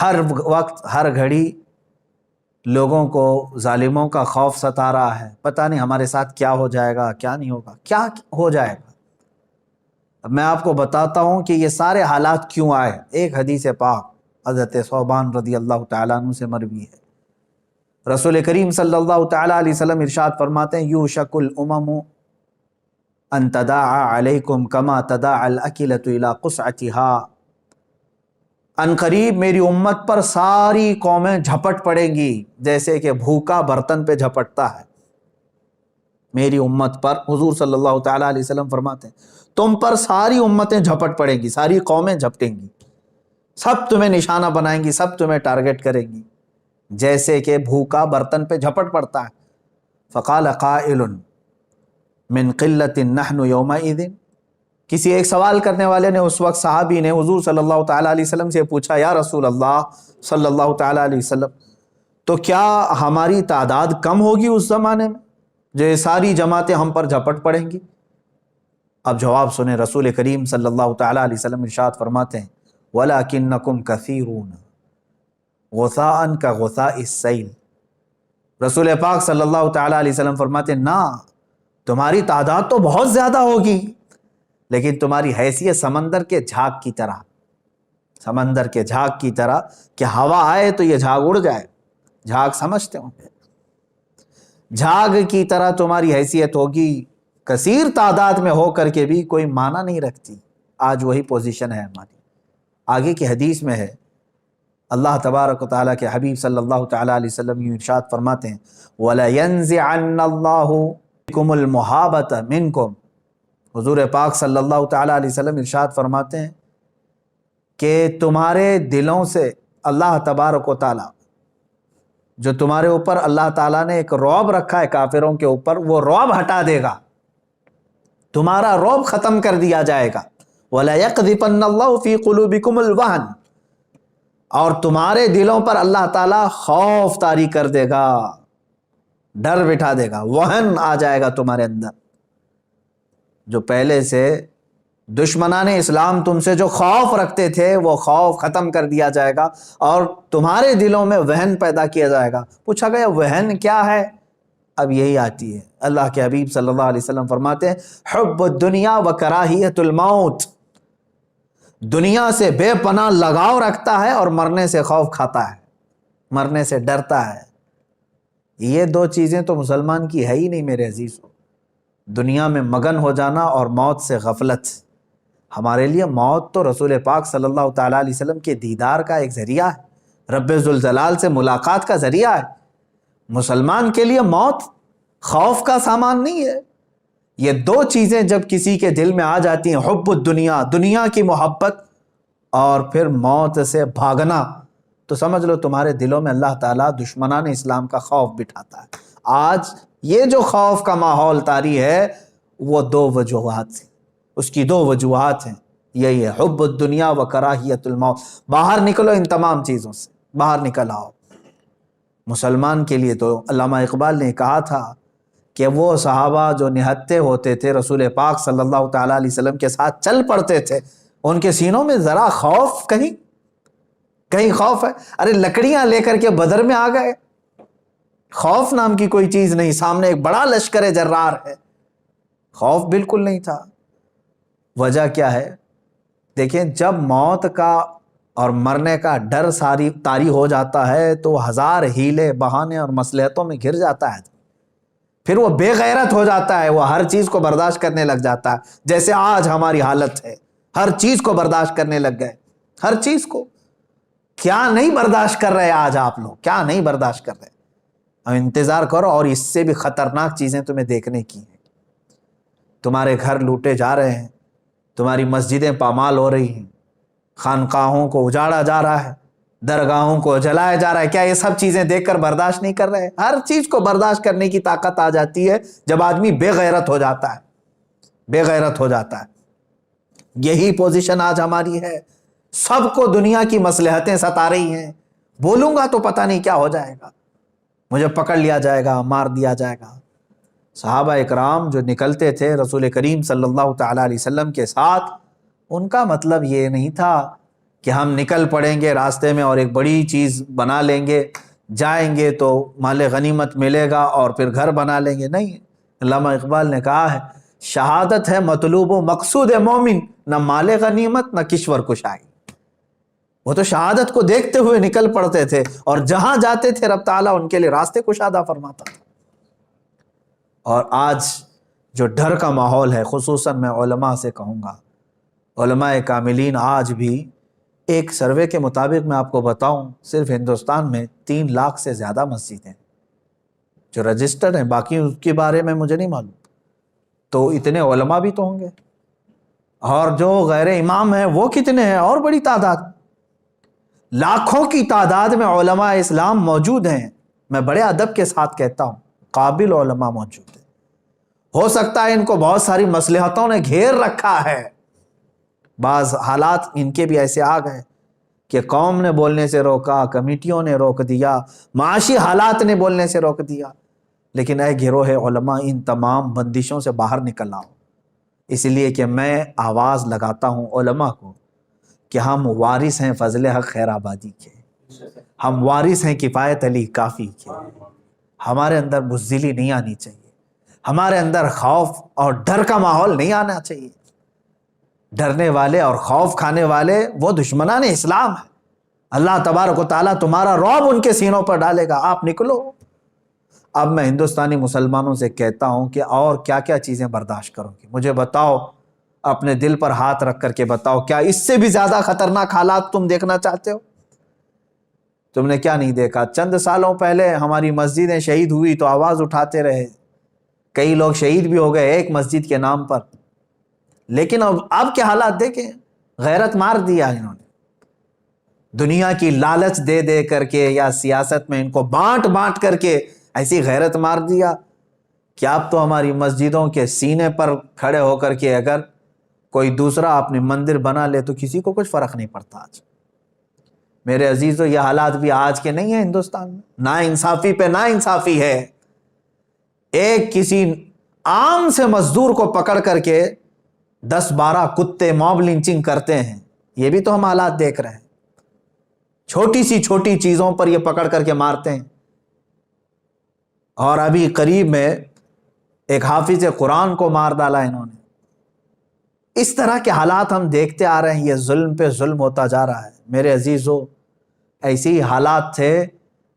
ہر وقت ہر گھڑی لوگوں کو ظالموں کا خوف ستا رہا ہے، پتہ نہیں ہمارے ساتھ کیا ہو جائے گا، کیا نہیں ہوگا، کیا ہو جائے گا۔ اب میں آپ کو بتاتا ہوں کہ یہ سارے حالات کیوں آئے۔ ایک حدیث پاک حضرت ثوبان رضی اللہ تعالیٰ عنہ سے مروی ہے، رسول کریم صلی اللہ تعالیٰ علیہ وسلم ارشاد فرماتے ہیں یوشک الامم ان تداعى علیکم کما تداعى الاکلۃ الی قصعتها، ان قریب میری امت پر ساری قومیں جھپٹ پڑیں گی جیسے کہ بھوکا برتن پہ جھپٹتا ہے۔ میری امت پر حضور صلی اللہ تعالیٰ علیہ وسلم فرماتے ہیں تم پر ساری امتیں جھپٹ پڑیں گی، ساری قومیں جھپٹیں گی، سب تمہیں نشانہ بنائیں گی، سب تمہیں ٹارگٹ کریں گی جیسے کہ بھوکا برتن پہ جھپٹ پڑتا ہے۔ فقال قائل من قلۃ نحن یومئذ، کسی ایک سوال کرنے والے نے اس وقت صحابی نے حضور صلی اللہ تعالیٰ علیہ وسلم سے پوچھا یا رسول اللہ صلی اللہ تعالیٰ علیہ وسلم، تو کیا ہماری تعداد کم ہوگی اس زمانے میں جو یہ ساری جماعتیں ہم پر جھپٹ پڑیں گی؟ اب جواب سنیں، رسول کریم صلی اللہ تعالیٰ علیہ وسلم ارشاد فرماتے ہیں وَلَكِنَّكُمْ كَثِيرُونَ غُثَاءً كَغُثَاءِ السَّيْلِ، رسول پاک صلی اللہ تعالیٰ علیہ وسلم فرماتے ہیں نا، تمہاری تعداد تو بہت زیادہ ہوگی لیکن تمہاری حیثیت سمندر کے جھاگ کی طرح، سمندر کے جھاگ کی طرح کہ ہوا آئے تو یہ جھاگ اڑ جائے، جھاگ سمجھتے ہوں گے، جھاگ کی طرح تمہاری حیثیت ہوگی، کثیر تعداد میں ہو کر کے بھی کوئی معنی نہیں رکھتی۔ آج وہی پوزیشن ہے ہماری۔ آگے کی حدیث میں ہے اللہ تبارک و تعالیٰ کے حبیب صلی اللہ تعالیٰ علیہ وسلم یوں ارشاد فرماتے ہیں وَلَيَنزِعَنَّ اللَّهُ بِكُمُ الْمُحَابَةَ مِنْكُمْ، حضور پاک صلی اللہ تعالیٰ علیہ وسلم ارشاد فرماتے ہیں کہ تمہارے دلوں سے اللہ تبارک و تعالیٰ، جو تمہارے اوپر اللہ تعالیٰ نے ایک رعب رکھا ہے کافروں کے اوپر، وہ رعب ہٹا دے گا، تمہارا رعب ختم کر دیا جائے گا۔ وَلَيَقْذِفَنَّ اللَّهُ فِي قُلُوبِكُمُ الْوَهْنَ، اور تمہارے دلوں پر اللہ تعالیٰ خوف طاری کر دے گا، ڈر بٹھا دے گا، وہن آ جائے گا تمہارے اندر۔ جو پہلے سے دشمنان اسلام تم سے جو خوف رکھتے تھے وہ خوف ختم کر دیا جائے گا اور تمہارے دلوں میں وہن پیدا کیا جائے گا۔ پوچھا گیا وہن کیا ہے؟ اب یہی آتی ہے، اللہ کے حبیب صلی اللہ علیہ وسلم فرماتے ہیں حب الدنیا و کراہیت الموت، دنیا سے بے پناہ لگاؤ رکھتا ہے اور مرنے سے خوف کھاتا ہے، مرنے سے ڈرتا ہے۔ یہ دو چیزیں تو مسلمان کی ہے ہی نہیں میرے عزیزو، دنیا میں مگن ہو جانا اور موت سے غفلت۔ ہمارے لیے موت تو رسول پاک صلی اللہ تعالیٰ علیہ وسلم کے دیدار کا ایک ذریعہ ہے، رب ذوالجلال سے ملاقات کا ذریعہ ہے۔ مسلمان کے لیے موت خوف کا سامان نہیں ہے۔ یہ دو چیزیں جب کسی کے دل میں آ جاتی ہیں، حب الدنیا، دنیا کی محبت، اور پھر موت سے بھاگنا، تو سمجھ لو تمہارے دلوں میں اللہ تعالیٰ دشمنان اسلام کا خوف بٹھاتا ہے۔ آج یہ جو خوف کا ماحول طاری ہے وہ دو وجوہات ہیں، اس کی دو وجوہات ہیں، یہی ہے حب الدنیا و کراہیت الموت۔ باہر نکلو ان تمام چیزوں سے، باہر نکل آؤ۔ مسلمان کے لیے تو علامہ اقبال نے کہا تھا کہ وہ صحابہ جو نہتے ہوتے تھے رسول پاک صلی اللہ تعالیٰ علیہ وسلم کے ساتھ چل پڑتے تھے، ان کے سینوں میں ذرا خوف کہیں خوف ہے؟ ارے لکڑیاں لے کر کے بدر میں آ گئے، خوف نام کی کوئی چیز نہیں، سامنے ایک بڑا لشکر جرار ہے، خوف بالکل نہیں تھا۔ وجہ کیا ہے؟ دیکھیں جب موت کا اور مرنے کا ڈر ساری طاری ہو جاتا ہے تو ہزار ہیلے بہانے اور مصلحتوں میں گھر جاتا ہے، پھر وہ بے غیرت ہو جاتا ہے، وہ ہر چیز کو برداشت کرنے لگ جاتا ہے، جیسے آج ہماری حالت ہے، ہر چیز کو برداشت کرنے لگ گئے، ہر چیز کو۔ کیا نہیں برداشت کر رہے آج آپ لوگ، کیا نہیں برداشت کر رہے؟ اب انتظار کرو اور اس سے بھی خطرناک چیزیں تمہیں دیکھنے کی ہیں۔ تمہارے گھر لوٹے جا رہے ہیں، تمہاری مسجدیں پامال ہو رہی ہیں، خانقاہوں کو اجاڑا جا رہا ہے، درگاہوں کو جلایا جا رہا ہے، کیا یہ سب چیزیں دیکھ کر برداشت نہیں کر رہے؟ ہر چیز کو برداشت کرنے کی طاقت آ جاتی ہے جب آدمی بے غیرت ہو جاتا ہے، بے غیرت ہو جاتا ہے۔ یہی پوزیشن آج ہماری ہے، سب کو دنیا کی مصلحتیں ستا رہی ہیں، بولوں گا تو پتہ نہیں کیا ہو جائے گا، مجھے پکڑ لیا جائے گا، مار دیا جائے گا۔ صحابہ اکرام جو نکلتے تھے رسول کریم صلی اللہ تعالیٰ علیہ وسلم کے ساتھ، ان کا مطلب یہ نہیں تھا کہ ہم نکل پڑیں گے راستے میں اور ایک بڑی چیز بنا لیں گے، جائیں گے تو مال غنیمت ملے گا اور پھر گھر بنا لیں گے. نہیں، علامہ اقبال نے کہا ہے شہادت ہے مطلوب و مقصود مومن، نہ مال غنیمت نہ کشور کشائی. وہ تو شہادت کو دیکھتے ہوئے نکل پڑتے تھے اور جہاں جاتے تھے رب تعالیٰ ان کے لیے راستے کشادہ فرماتا تھا. اور آج جو ڈر کا ماحول ہے، خصوصاً میں علماء سے کہوں گا، علماء کاملین آج بھی، ایک سروے کے مطابق میں آپ کو بتاؤں صرف ہندوستان میں 3 لاکھ سے زیادہ مسجد ہیں جو رجسٹرڈ ہیں، باقی اس کے بارے میں مجھے نہیں معلوم. تو اتنے علماء بھی تو ہوں گے، اور جو غیر امام ہیں وہ کتنے ہیں؟ اور بڑی تعداد، لاکھوں کی تعداد میں علماء اسلام موجود ہیں. میں بڑے ادب کے ساتھ کہتا ہوں قابل علماء موجود ہیں. ہو سکتا ہے ان کو بہت ساری مصلحتوں نے گھیر رکھا ہے، بعض حالات ان کے بھی ایسے آ گئے کہ قوم نے بولنے سے روکا، کمیٹیوں نے روک دیا، معاشی حالات نے بولنے سے روک دیا. لیکن اے گروہ علماء، ان تمام بندشوں سے باہر نکل آؤ. اس لیے کہ میں آواز لگاتا ہوں علماء کو کہ ہم وارث ہیں فضل حق خیر آبادی کے، ہم وارث ہیں کفایت علی کافی کے. ہمارے اندر بزدلی نہیں آنی چاہیے، ہمارے اندر خوف اور ڈر کا ماحول نہیں آنا چاہیے. ڈرنے والے اور خوف کھانے والے وہ دشمنان اسلام ہیں. اللہ تبارک و تعالیٰ تمہارا رعب ان کے سینوں پر ڈالے گا. آپ نکلو. اب میں ہندوستانی مسلمانوں سے کہتا ہوں کہ اور کیا کیا چیزیں برداشت کرو گے؟ مجھے بتاؤ، اپنے دل پر ہاتھ رکھ کر کے بتاؤ، کیا اس سے بھی زیادہ خطرناک حالات تم دیکھنا چاہتے ہو؟ تم نے کیا نہیں دیکھا؟ چند سالوں پہلے ہماری مسجدیں شہید ہوئی تو آواز اٹھاتے رہے، کئی لوگ شہید بھی ہو گئے ایک مسجد کے نام پر. لیکن اب کے حالات دیکھیں، غیرت مار دیا انہوں نے. دنیا کی لالچ دے دے کر کے یا سیاست میں ان کو بانٹ بانٹ کر کے ایسی غیرت مار دیا کہ اب تو ہماری مسجدوں کے سینے پر کھڑے ہو کر کے اگر کوئی دوسرا اپنے مندر بنا لے تو کسی کو کچھ فرق نہیں پڑتا. آج میرے عزیزو، یہ حالات بھی آج کے نہیں ہیں ہندوستان میں. نا انصافی پہ نا انصافی ہے. ایک کسی عام سے مزدور کو پکڑ کر کے 10-12 کتے موب لنچنگ کرتے ہیں. یہ بھی تو ہم حالات دیکھ رہے ہیں. چھوٹی سی چھوٹی چیزوں پر یہ پکڑ کر کے مارتے ہیں. اور ابھی قریب میں ایک حافظ قرآن کو مار ڈالا انہوں نے. اس طرح کے حالات ہم دیکھتے آ رہے ہیں. یہ ظلم پہ ظلم ہوتا جا رہا ہے. میرے عزیزو، ایسے ہی حالات تھے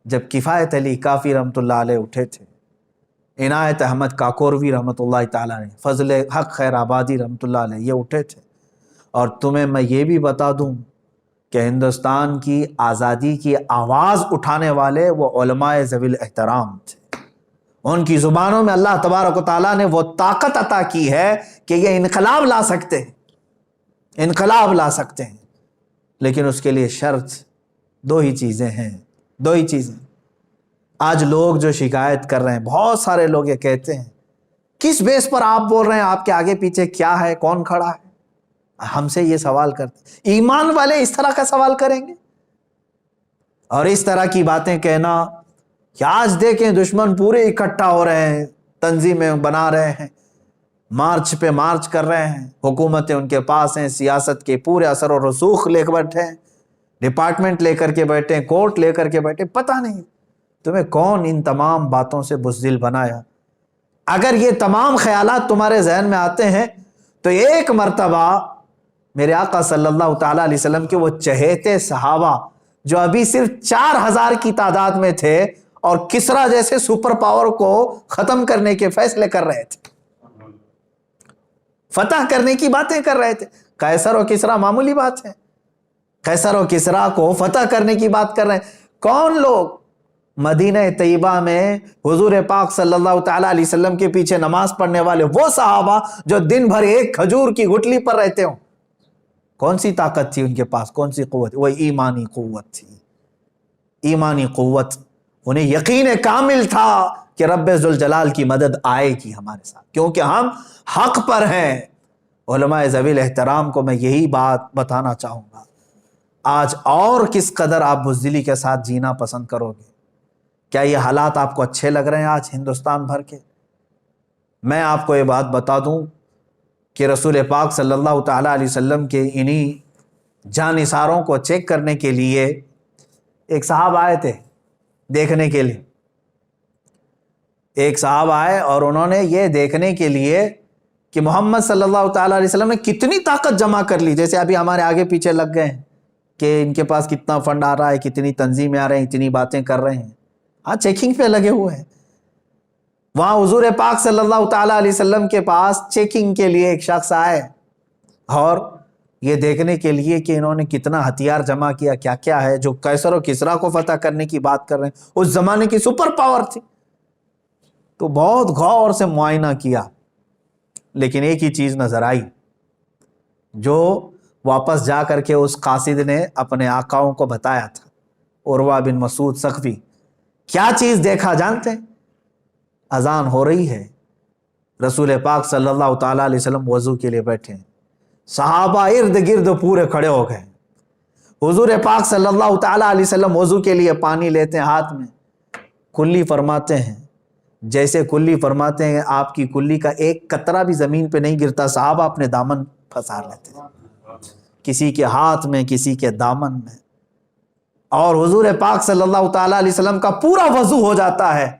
جب کفایت علی کافی رحمۃ اللہ علیہ اٹھے تھے، عنایت احمد کاکوروی رحمۃ اللہ تعالیٰ نے، فضل حق خیر آبادی رحمۃ اللہ علیہ، یہ اٹھے تھے. اور تمہیں میں یہ بھی بتا دوں کہ ہندوستان کی آزادی کی آواز اٹھانے والے وہ علماء ذوی الاحترام تھے. ان کی زبانوں میں اللہ تبارک و تعالیٰ نے وہ طاقت عطا کی ہے کہ یہ انقلاب لا سکتے ہیں، انقلاب لا سکتے ہیں. لیکن اس کے لیے شرط 2 ہی چیزیں ہیں، 2 ہی چیزیں. آج لوگ جو شکایت کر رہے ہیں، بہت سارے لوگ یہ کہتے ہیں کس بیس پر آپ بول رہے ہیں، آپ کے آگے پیچھے کیا ہے، کون کھڑا ہے؟ ہم سے یہ سوال کرتے. ایمان والے اس طرح کا سوال کریں گے؟ اور اس طرح کی باتیں کہنا کہ آج دیکھیں دشمن پورے اکٹھا ہو رہے ہیں، تنظیمیں بنا رہے ہیں، مارچ پہ مارچ کر رہے ہیں، حکومتیں ان کے پاس ہیں، سیاست کے پورے اثر و رسوخ لے کر بیٹھے ہیں، ڈپارٹمنٹ لے کر کے بیٹھے ہیں، کورٹ لے کر کے بیٹھے. پتہ نہیں تمہیں کون ان تمام باتوں سے بزدل بنایا. اگر یہ تمام خیالات تمہارے ذہن میں آتے ہیں تو ایک مرتبہ میرے آقا صلی اللہ تعالیٰ علیہ وسلم کے وہ چہیتے صحابہ جو ابھی صرف 4000 کی تعداد میں تھے اور کسرا جیسے سپر پاور کو ختم کرنے کے فیصلے کر رہے تھے، فتح کرنے کی باتیں کر رہے تھے. قیصر و کسرا معمولی بات ہے، قیصر و کسرا کو فتح کرنے کی بات کر رہے ہیں. کون لوگ؟ مدینہ طیبہ میں حضور پاک صلی اللہ تعالیٰ علیہ وسلم کے پیچھے نماز پڑھنے والے وہ صحابہ جو دن بھر ایک کھجور کی گٹلی پر رہتے ہوں. کون سی طاقت تھی ان کے پاس، کون سی قوت؟ وہ ایمانی قوت تھی، ایمانی قوت. انہیں یقین کامل تھا کہ رب ذوالجلال کی مدد آئے گی ہمارے ساتھ، کیونکہ ہم حق پر ہیں. علماء ذوی الاحترام کو میں یہی بات بتانا چاہوں گا. آج اور کس قدر آپ بزدلی کے ساتھ جینا پسند کرو گے؟ کیا یہ حالات آپ کو اچھے لگ رہے ہیں آج ہندوستان بھر کے؟ میں آپ کو یہ بات بتا دوں کہ رسول پاک صلی اللہ تعالیٰ علیہ وسلم کے انہی جانثاروں کو چیک کرنے کے لیے ایک صاحب آئے تھے دیکھنے کے لیے. ایک صاحب آئے اور انہوں نے یہ دیکھنے کے لیے کہ محمد صلی اللہ تعالیٰ علیہ وسلم نے کتنی طاقت جمع کر لی. جیسے ابھی ہمارے آگے پیچھے لگ گئے ہیں کہ ان کے پاس کتنا فنڈ آ رہا ہے, کتنی تنظیمیں آ رہے ہیں, اتنی باتیں کر رہے ہیں. ہاں, چیکنگ پہ لگے ہوئے ہیں. وہاں حضور پاک صلی اللہ تعالیٰ علیہ وسلم کے پاس چیکنگ کے لیے ایک شخص آئے اور یہ دیکھنے کے لیے کہ انہوں نے کتنا ہتھیار جمع کیا, کیا کیا ہے, جو قیصر و کسریٰ کو فتح کرنے کی بات کر رہے ہیں, اس زمانے کی سپر پاور تھی. تو بہت غور سے معائنہ کیا, لیکن ایک ہی چیز نظر آئی جو واپس جا کر کے اس قاصد نے اپنے آقاؤں کو بتایا تھا, عروہ بن مسعود ثقفی. کیا چیز دیکھا جانتے ہیں؟ اذان ہو رہی ہے, رسول پاک صلی اللہ تعالیٰ علیہ وسلم وضو کے لیے بیٹھے ہیں, صحابہ ارد گرد پورے کھڑے ہو گئے. حضور پاک صلی اللہ تعالیٰ علیہ وسلم وضو کے لیے پانی لیتے ہیں ہاتھ میں, کلی فرماتے ہیں, جیسے کلی فرماتے ہیں آپ کی کلی کا ایک قطرہ بھی زمین پہ نہیں گرتا. صحابہ اپنے دامن پھنسار لیتے ہیں, کسی کے ہاتھ میں, کسی کے دامن میں, اور حضور پاک صلی اللہ تعالیٰ علیہ وسلم کا پورا وضو ہو جاتا ہے,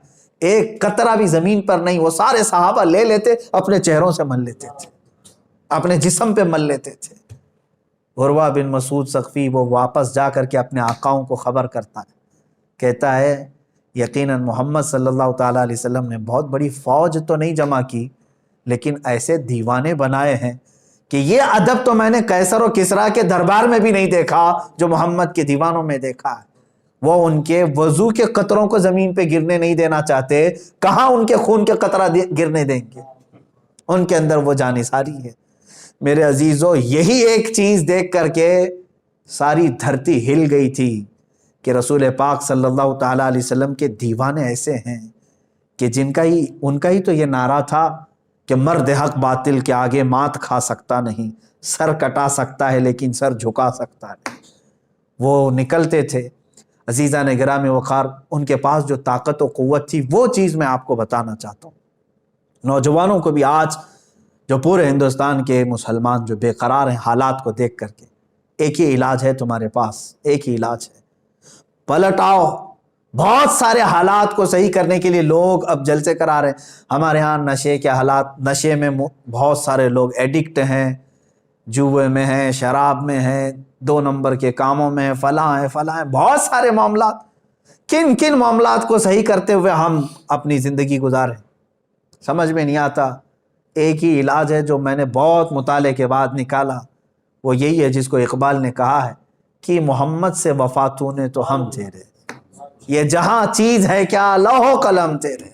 ایک قطرہ بھی زمین پر نہیں. وہ سارے صحابہ لے لیتے, اپنے چہروں سے مل لیتے تھے, اپنے جسم پہ مل لیتے تھے. عروہ بن مسعود ثقفی وہ واپس جا کر کے اپنے آقاؤں کو خبر کرتا ہے, کہتا ہے یقیناً محمد صلی اللہ تعالیٰ علیہ وسلم نے بہت بڑی فوج تو نہیں جمع کی, لیکن ایسے دیوانے بنائے ہیں کہ یہ ادب تو میں نے قیصر و کسریٰ کے دربار میں بھی نہیں دیکھا جو محمد کے دیوانوں میں دیکھا ہے. وہ ان کے وضو کے قطروں کو زمین پہ گرنے نہیں دینا چاہتے, کہاں ان کے خون کے قطرہ گرنے دیں گے. ان کے اندر وہ جانثاری ہے. میرے عزیزو, یہی ایک چیز دیکھ کر کے ساری دھرتی ہل گئی تھی کہ رسول پاک صلی اللہ تعالیٰ علیہ وسلم کے دیوانے ایسے ہیں کہ ان کا ہی تو یہ نعرہ تھا کہ مرد حق باطل کے آگے مات کھا سکتا نہیں, سر کٹا سکتا ہے لیکن سر جھکا سکتا نہیں. وہ نکلتے تھے. عزیزان گرامی وقار, ان کے پاس جو طاقت و قوت تھی وہ چیز میں آپ کو بتانا چاہتا ہوں. نوجوانوں کو بھی آج جو پورے ہندوستان کے مسلمان جو بے قرار ہیں حالات کو دیکھ کر کے, ایک ہی علاج ہے تمہارے پاس, ایک ہی علاج ہے, پلٹ آؤ. بہت سارے حالات کو صحیح کرنے کے لیے لوگ اب جلسے کرا رہے ہیں. ہمارے ہاں نشے کے حالات, نشے میں بہت سارے لوگ ایڈکٹ ہیں, جوئے میں ہیں, شراب میں ہیں, 2 نمبر کے کاموں میں, فلاں ہیں, بہت سارے معاملات. کن کن معاملات کو صحیح کرتے ہوئے ہم اپنی زندگی گزاریں, سمجھ میں نہیں آتا. ایک ہی علاج ہے جو میں نے بہت مطالعے کے بعد نکالا, وہ یہی ہے جس کو اقبال نے کہا ہے کہ محمد سے وفا تو نے تو ہم تیرے, یہ جہاں چیز ہے کیا لوح و قلم تیرے.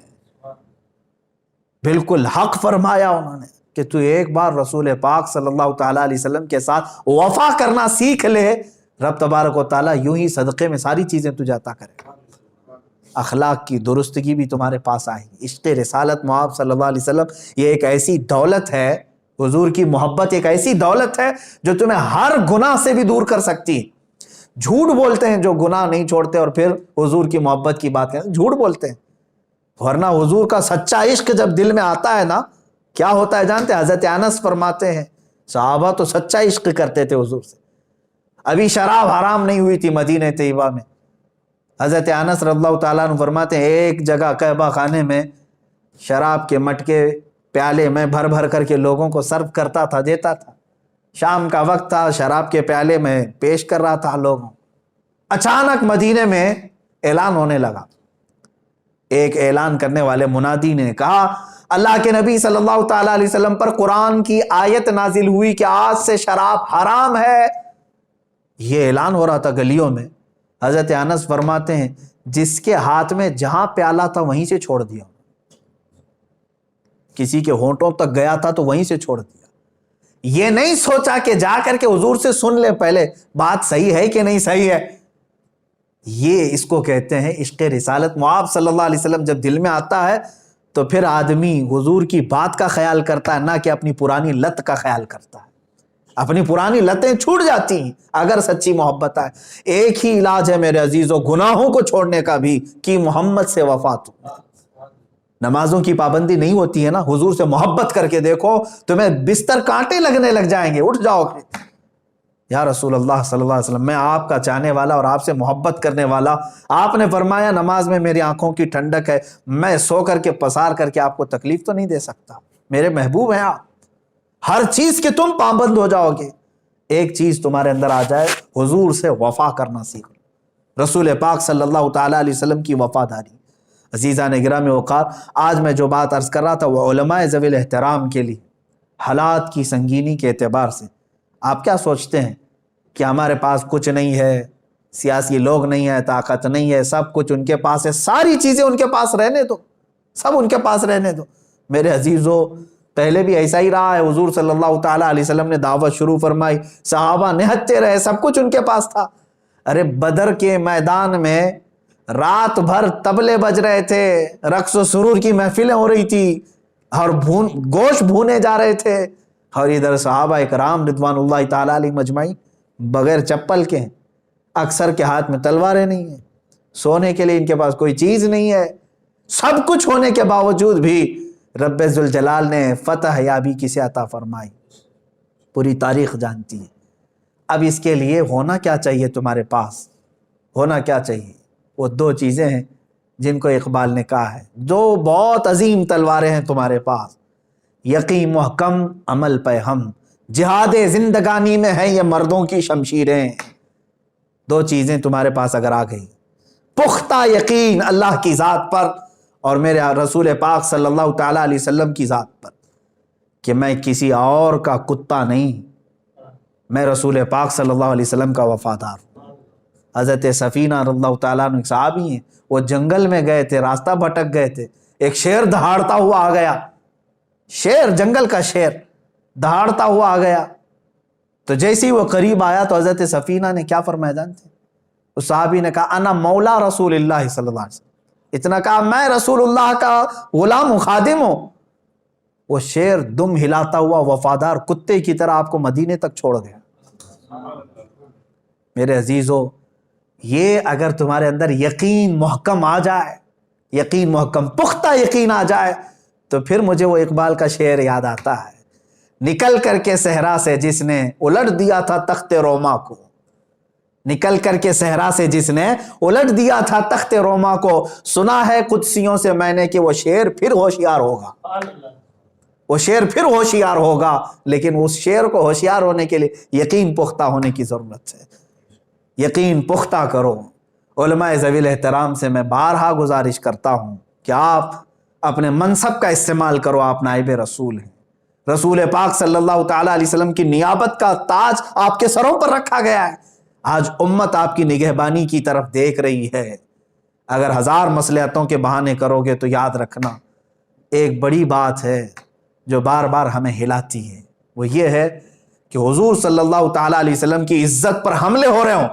بالکل حق فرمایا انہوں نے کہ تو ایک بار رسول پاک صلی اللہ تعالیٰ علیہ وسلم کے ساتھ وفا کرنا سیکھ لے, رب تبارک و تعالیٰ یوں ہی صدقے میں ساری چیزیں تجھے عطا کرے گا. اخلاق کی درستگی بھی تمہارے پاس آئے گی. عشق رسالت محمد صلی اللہ علیہ وسلم یہ ایک ایسی دولت ہے, حضور کی محبت ایک ایسی دولت ہے جو تمہیں ہر گناہ سے بھی دور کر سکتی. جھوٹ بولتے ہیں جو گناہ نہیں چھوڑتے اور پھر حضور کی محبت کی بات کرتے ہیں, جھوٹ بولتے ہیں. ورنہ حضور کا سچا عشق جب دل میں آتا ہے نا, کیا ہوتا ہے جانتے ہیں؟ حضرت انس فرماتے ہیں صحابہ تو سچا عشق کرتے تھے حضور سے. ابھی شراب حرام نہیں ہوئی تھی مدینہ طیبہ میں. حضرت انس رضی اللہ تعالیٰ عنہ فرماتے ہیں ایک جگہ کعبہ خانے میں شراب کے مٹکے پیالے میں بھر بھر کر کے لوگوں کو سرو کرتا تھا, دیتا تھا. شام کا وقت تھا, شراب کے پیالے میں پیش کر رہا تھا لوگوں. اچانک مدینے میں اعلان ہونے لگا. ایک اعلان کرنے والے منادی نے کہا اللہ کے نبی صلی اللہ تعالیٰ علیہ وسلم پر قرآن کی آیت نازل ہوئی کہ آج سے شراب حرام ہے. یہ اعلان ہو رہا تھا گلیوں میں. حضرت انس فرماتے ہیں جس کے ہاتھ میں جہاں پیالہ تھا وہیں سے چھوڑ دیا, کسی کے ہونٹوں تک گیا تھا تو وہیں سے چھوڑ دیا. یہ نہیں سوچا کہ جا کر کے حضور سے سن لے پہلے بات صحیح ہے کہ نہیں صحیح ہے. یہ اس کو کہتے ہیں عشق رسالت. محمد صلی اللہ علیہ وسلم جب دل میں آتا ہے تو پھر آدمی حضور کی بات کا خیال کرتا ہے, نہ کہ اپنی پرانی لت کا خیال کرتا ہے. اپنی پرانی لتیں چھوٹ جاتی ہیں اگر سچی محبت آئے. ایک ہی علاج ہے میرے عزیزوں گناہوں کو چھوڑنے کا بھی, کہ محمد سے وفا تو. نمازوں کی پابندی نہیں ہوتی ہے نا, حضور سے محبت کر کے دیکھو, تمہیں بستر کانٹے لگنے لگ جائیں گے, اٹھ جاؤ گے. یا رسول اللہ صلی اللہ علیہ وسلم، میں آپ کا چاہنے والا اور آپ سے محبت کرنے والا، آپ نے فرمایا نماز میں میری آنکھوں کی ٹھنڈک ہے، میں سو کر کے پسار کر کے آپ کو تکلیف تو نہیں دے سکتا، میرے محبوب ہیں آپ، ہر چیز کے تم پابند ہو جاؤ گے، ایک چیز تمہارے اندر آ جائے، حضور سے وفا کرنا سیکھو، رسول پاک صلی اللہ تعالیٰ علیہ وسلم کی وفاداری۔ عزیزان گرامی وقار، آج میں جو بات عرض کر رہا تھا وہ علماء ذوی الاحترام کے لیے حالات کی سنگینی کے اعتبار سے۔ آپ کیا سوچتے ہیں کہ ہمارے پاس کچھ نہیں ہے، سیاسی لوگ نہیں ہے، طاقت نہیں ہے، سب کچھ ان کے پاس ہے، ساری چیزیں ان کے پاس رہنے دو، سب ان کے پاس رہنے دو؟ میرے عزیزو، پہلے بھی ایسا ہی رہا ہے، حضور صلی اللہ تعالیٰ علیہ وسلم نے دعوت شروع فرمائی، صحابہ نہتے رہے، سب کچھ ان کے پاس تھا۔ ارے بدر کے میدان میں رات بھر طبلے بج رہے تھے، رقص و سرور کی محفلیں ہو رہی تھی، اور گوشت بھونے جا رہے تھے، اور ادھر صحابہ اکرام رضوان اللہ تعالیٰ علیہ مجمعین بغیر چپل کے ہیں، اکثر کے ہاتھ میں تلواریں نہیں ہیں، سونے کے لیے ان کے پاس کوئی چیز نہیں ہے، سب کچھ ہونے کے باوجود بھی رب ذوالجلال نے فتح یابی کسے عطا فرمائی، پوری تاریخ جانتی ہے۔ اب اس کے لیے ہونا کیا چاہیے تمہارے پاس؟ ہونا کیا چاہیے؟ وہ دو چیزیں ہیں جن کو اقبال نے کہا ہے، دو بہت عظیم تلواریں ہیں تمہارے پاس، یقین محکم عمل پہ ہم، جہاد زندگانی میں ہیں یہ مردوں کی شمشیریں۔ دو چیزیں تمہارے پاس اگر آ گئی، پختہ یقین اللہ کی ذات پر اور میرے رسول پاک صلی اللہ تعالیٰ علیہ وسلم کی ذات پر، کہ میں کسی اور کا کتا نہیں، میں رسول پاک صلی اللہ علیہ وسلم کا وفادار ہوں۔ حضرت سفینہ رضی اللہ تعالیٰ عنہ ایک صحابی ہیں، وہ جنگل میں گئے تھے، راستہ بھٹک گئے تھے، ایک شیر دہاڑتا ہوا آ گیا، شیر، جنگل کا شیر دہاڑتا ہوا آ گیا، تو جیسے ہی وہ قریب آیا تو حضرت سفینہ نے کیا فرمایا جانتے ہیں؟ اس صحابی نے کہا انا مولا رسول اللہ صلی اللہ علیہ وسلم، اتنا کہا میں رسول اللہ کا غلام و خادم ہوں۔ وہ شیر دم ہلاتا ہوا وفادار کتے کی طرح آپ کو مدینے تک چھوڑ گیا۔ میرے عزیزو، یہ اگر تمہارے اندر یقین محکم آ جائے، یقین محکم پختہ یقین آ جائے، تو پھر مجھے وہ اقبال کا شعر یاد آتا ہے، نکل کر کے صحرا سے جس نے الٹ دیا تھا تخت روما کو، نکل کر کے صحرا سے جس نے الٹ دیا تھا تخت روما کو، سنا ہے قدسیوں سے میں نے کہ وہ شیر پھر ہوشیار ہوگا، وہ شیر پھر ہوشیار ہوگا، لیکن اس شیر کو ہوشیار ہونے کے لیے یقین پختہ ہونے کی ضرورت ہے۔ یقین پختہ کرو۔ علماء ذوی الاحترام سے میں بارہا گزارش کرتا ہوں کہ آپ اپنے منصب کا استعمال کرو، آپ نائب رسول ہیں، رسول پاک صلی اللہ تعالیٰ علیہ وسلم کی نیابت کا تاج آپ کے سروں پر رکھا گیا ہے، آج امت آپ کی نگہبانی کی طرف دیکھ رہی ہے۔ اگر ہزار مصلحتوں کے بہانے کرو گے تو یاد رکھنا ایک بڑی بات ہے جو بار بار ہمیں ہلاتی ہے، وہ یہ ہے کہ حضور صلی اللہ تعالیٰ علیہ وسلم کی عزت پر حملے ہو رہے ہوں،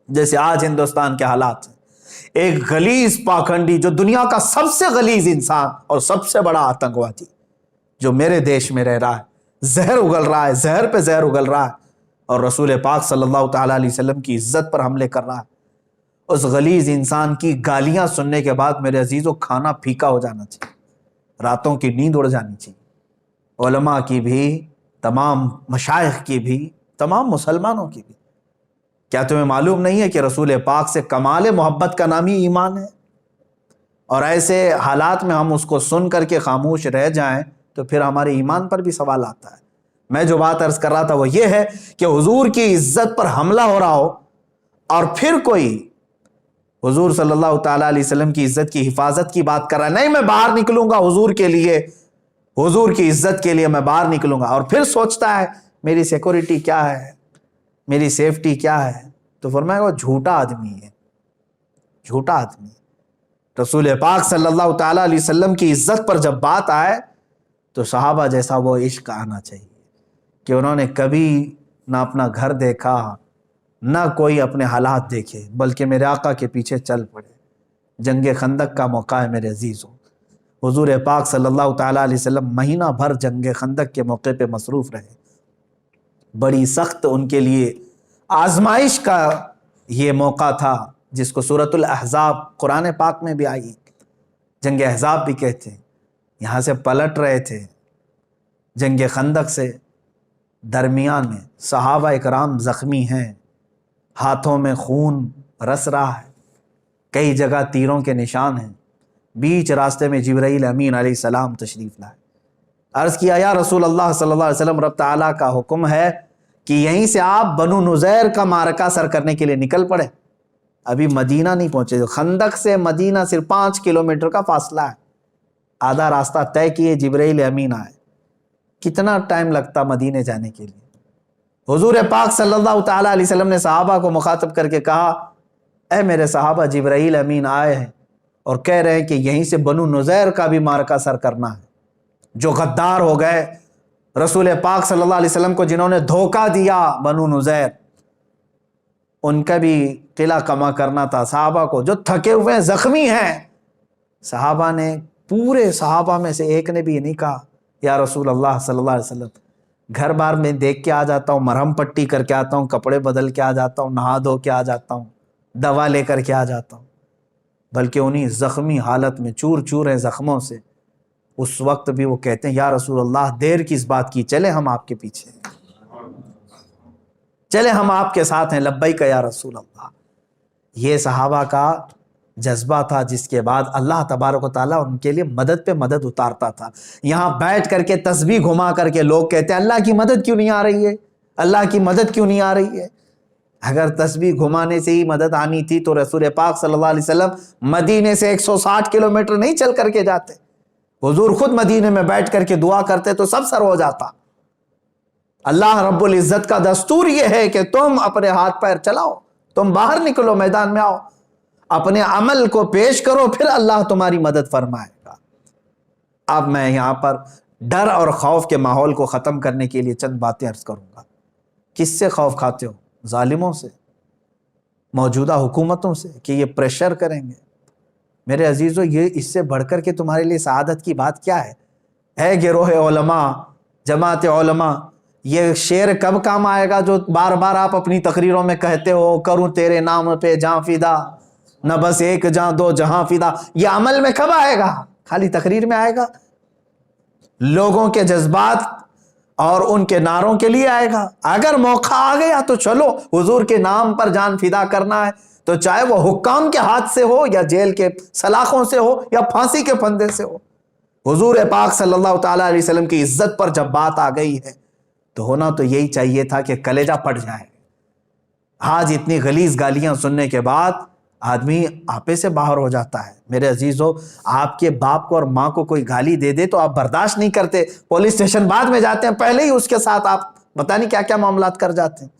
جیسے آج ہندوستان کے حالات ہیں۔ ایک غلیظ پاکھنڈی جو دنیا کا سب سے غلیظ انسان اور سب سے بڑا آتنکوادی جو میرے دیش میں رہ رہا ہے، زہر اگل رہا ہے، زہر پہ زہر اگل رہا ہے، اور رسول پاک صلی اللہ تعالیٰ علیہ وسلم کی عزت پر حملے کر رہا ہے، اس غلیظ انسان کی گالیاں سننے کے بعد میرے عزیزوں کھانا پھیکا ہو جانا چاہیے، راتوں کی نیند اڑ جانی چاہیے، علماء کی بھی، تمام مشائخ کی بھی، تمام مسلمانوں کی بھی۔ کیا تمہیں معلوم نہیں ہے کہ رسول پاک سے کمال محبت کا نام ہی ایمان ہے؟ اور ایسے حالات میں ہم اس کو سن کر کے خاموش رہ جائیں تو پھر ہمارے ایمان پر بھی سوال آتا ہے۔ میں جو بات عرض کر رہا تھا وہ یہ ہے کہ حضور کی عزت پر حملہ ہو رہا ہو اور پھر کوئی حضور صلی اللہ تعالیٰ علیہ وسلم کی عزت کی حفاظت کی بات کر رہا ہے، نہیں میں باہر نکلوں گا حضور کے لیے، حضور کی عزت کے لیے میں باہر نکلوں گا، اور پھر سوچتا ہے میری سیکورٹی کیا ہے، میری سیفٹی کیا ہے، تو فرمایا وہ جھوٹا آدمی ہے، جھوٹا آدمی۔ رسول پاک صلی اللہ تعالیٰ علیہ وسلم کی عزت پر جب بات آئے تو صحابہ جیسا وہ عشق آنا چاہیے کہ انہوں نے کبھی نہ اپنا گھر دیکھا، نہ کوئی اپنے حالات دیکھے، بلکہ میرے آقا کے پیچھے چل پڑے۔ جنگ خندق کا موقع ہے میرے عزیزوں، حضور پاک صلی اللہ تعالیٰ علیہ وسلم مہینہ بھر جنگ خندق کے موقع پہ مصروف رہے، بڑی سخت ان کے لیے آزمائش کا یہ موقع تھا، جس کو سورۃ الاحزاب قرآن پاک میں بھی آئی، جنگ احزاب بھی کہتے ہیں۔ یہاں سے پلٹ رہے تھے جنگ خندق سے، درمیان میں صحابہ اکرام زخمی ہیں، ہاتھوں میں خون رس رہا ہے، کئی جگہ تیروں کے نشان ہیں، بیچ راستے میں جبرائیل امین علیہ السلام تشریف لائے۔ عرض کیا یا رسول اللہ صلی اللہ علیہ وسلم، رب تعالیٰ کا حکم ہے کہ یہیں سے آپ بنو نذیر کا معرکہ سر کرنے کے لیے نکل پڑے۔ ابھی مدینہ نہیں پہنچے، خندق سے مدینہ صرف 5 کلومیٹر کا فاصلہ ہے، آدھا راستہ طے کیے، جبرائیل امین آئے۔ کتنا ٹائم لگتا مدینے جانے کے لیے؟ حضور پاک صلی اللہ تعالیٰ علیہ وسلم نے صحابہ کو مخاطب کر کے کہا، اے میرے صحابہ، جبرائیل امین آئے ہیں اور کہہ رہے ہیں کہ یہیں سے بنو نذیر کا بھی معرکہ سر کرنا ہے۔ جو غدار ہو گئے رسول پاک صلی اللہ علیہ وسلم کو، جنہوں نے دھوکہ دیا بنو نذیر، ان کا بھی قلعہ کما کرنا تھا۔ صحابہ کو جو تھکے ہوئے ہیں، زخمی ہیں، صحابہ نے، پورے صحابہ میں سے ایک نے بھی یہ نہیں کہا یا رسول اللہ صلی اللہ علیہ وسلم، گھر بار میں دیکھ کے آ جاتا ہوں، مرہم پٹی کر کے آتا ہوں، کپڑے بدل کے آ جاتا ہوں، نہا دھو کے آ جاتا ہوں، دوا لے کر کے آ جاتا ہوں، بلکہ انہیں زخمی حالت میں چور چور ہیں زخموں سے، اس وقت بھی وہ کہتے ہیں یا رسول اللہ دیر کس بات کی، چلے ہم آپ کے پیچھے، چلے ہم آپ کے ساتھ ہیں، لبیک یا رسول اللہ۔ یہ صحابہ کا جذبہ تھا، جس کے بعد اللہ تبارک و تعالیٰ ان کے لیے مدد پہ مدد اتارتا تھا۔ یہاں بیٹھ کر کے تسبیح گھما کر کے لوگ کہتے ہیں اللہ کی مدد کیوں نہیں آ رہی ہے، اللہ کی مدد کیوں نہیں آ رہی ہے۔ اگر تسبیح گھمانے سے ہی مدد آنی تھی تو رسول پاک صلی اللہ علیہ وسلم مدینے سے 160 کلومیٹر نہیں چل کر کے جاتے، حضور خود مدینے میں بیٹھ کر کے دعا کرتے تو سب سر ہو جاتا۔ اللہ رب العزت کا دستور یہ ہے کہ تم اپنے ہاتھ پیر چلاؤ، تم باہر نکلو، میدان میں آؤ، اپنے عمل کو پیش کرو، پھر اللہ تمہاری مدد فرمائے گا۔ اب میں یہاں پر ڈر اور خوف کے ماحول کو ختم کرنے کے لیے چند باتیں عرض کروں گا۔ کس سے خوف کھاتے ہو؟ ظالموں سے، موجودہ حکومتوں سے، کہ یہ پریشر کریں گے۔ میرے عزیزو، یہ اس سے بڑھ کر کے تمہارے لیے سعادت کی بات کیا ہے؟ اے گروہ علماء، جماعت علماء، یہ شعر کب کام آئے گا جو بار بار آپ اپنی تقریروں میں کہتے ہو، کروں تیرے نام پہ جاں فدا، نہ بس ایک جاں دو جہاں فدا؟ یہ عمل میں کب آئے گا؟ خالی تقریر میں آئے گا؟ لوگوں کے جذبات اور ان کے نعروں کے لیے آئے گا؟ اگر موقع آ گیا تو چلو، حضور کے نام پر جان فدا کرنا ہے تو چاہے وہ حکام کے ہاتھ سے ہو یا جیل کے سلاخوں سے ہو یا پھانسی کے پھندے سے ہو۔ حضور پاک صلی اللہ تعالیٰ علیہ وسلم کی عزت پر جب بات آ گئی ہے تو ہونا تو یہی چاہیے تھا کہ کلیجہ پھٹ جائے۔ آج اتنی غلیظ گالیاں سننے کے بعد آدمی آپے سے باہر ہو جاتا ہے۔ میرے عزیزو، آپ کے باپ کو اور ماں کو کوئی گالی دے دے تو آپ برداشت نہیں کرتے، پولیس اسٹیشن بعد میں جاتے ہیں، پہلے ہی اس کے ساتھ آپ پتہ نہیں کیا کیا معاملات کر جاتے ہیں۔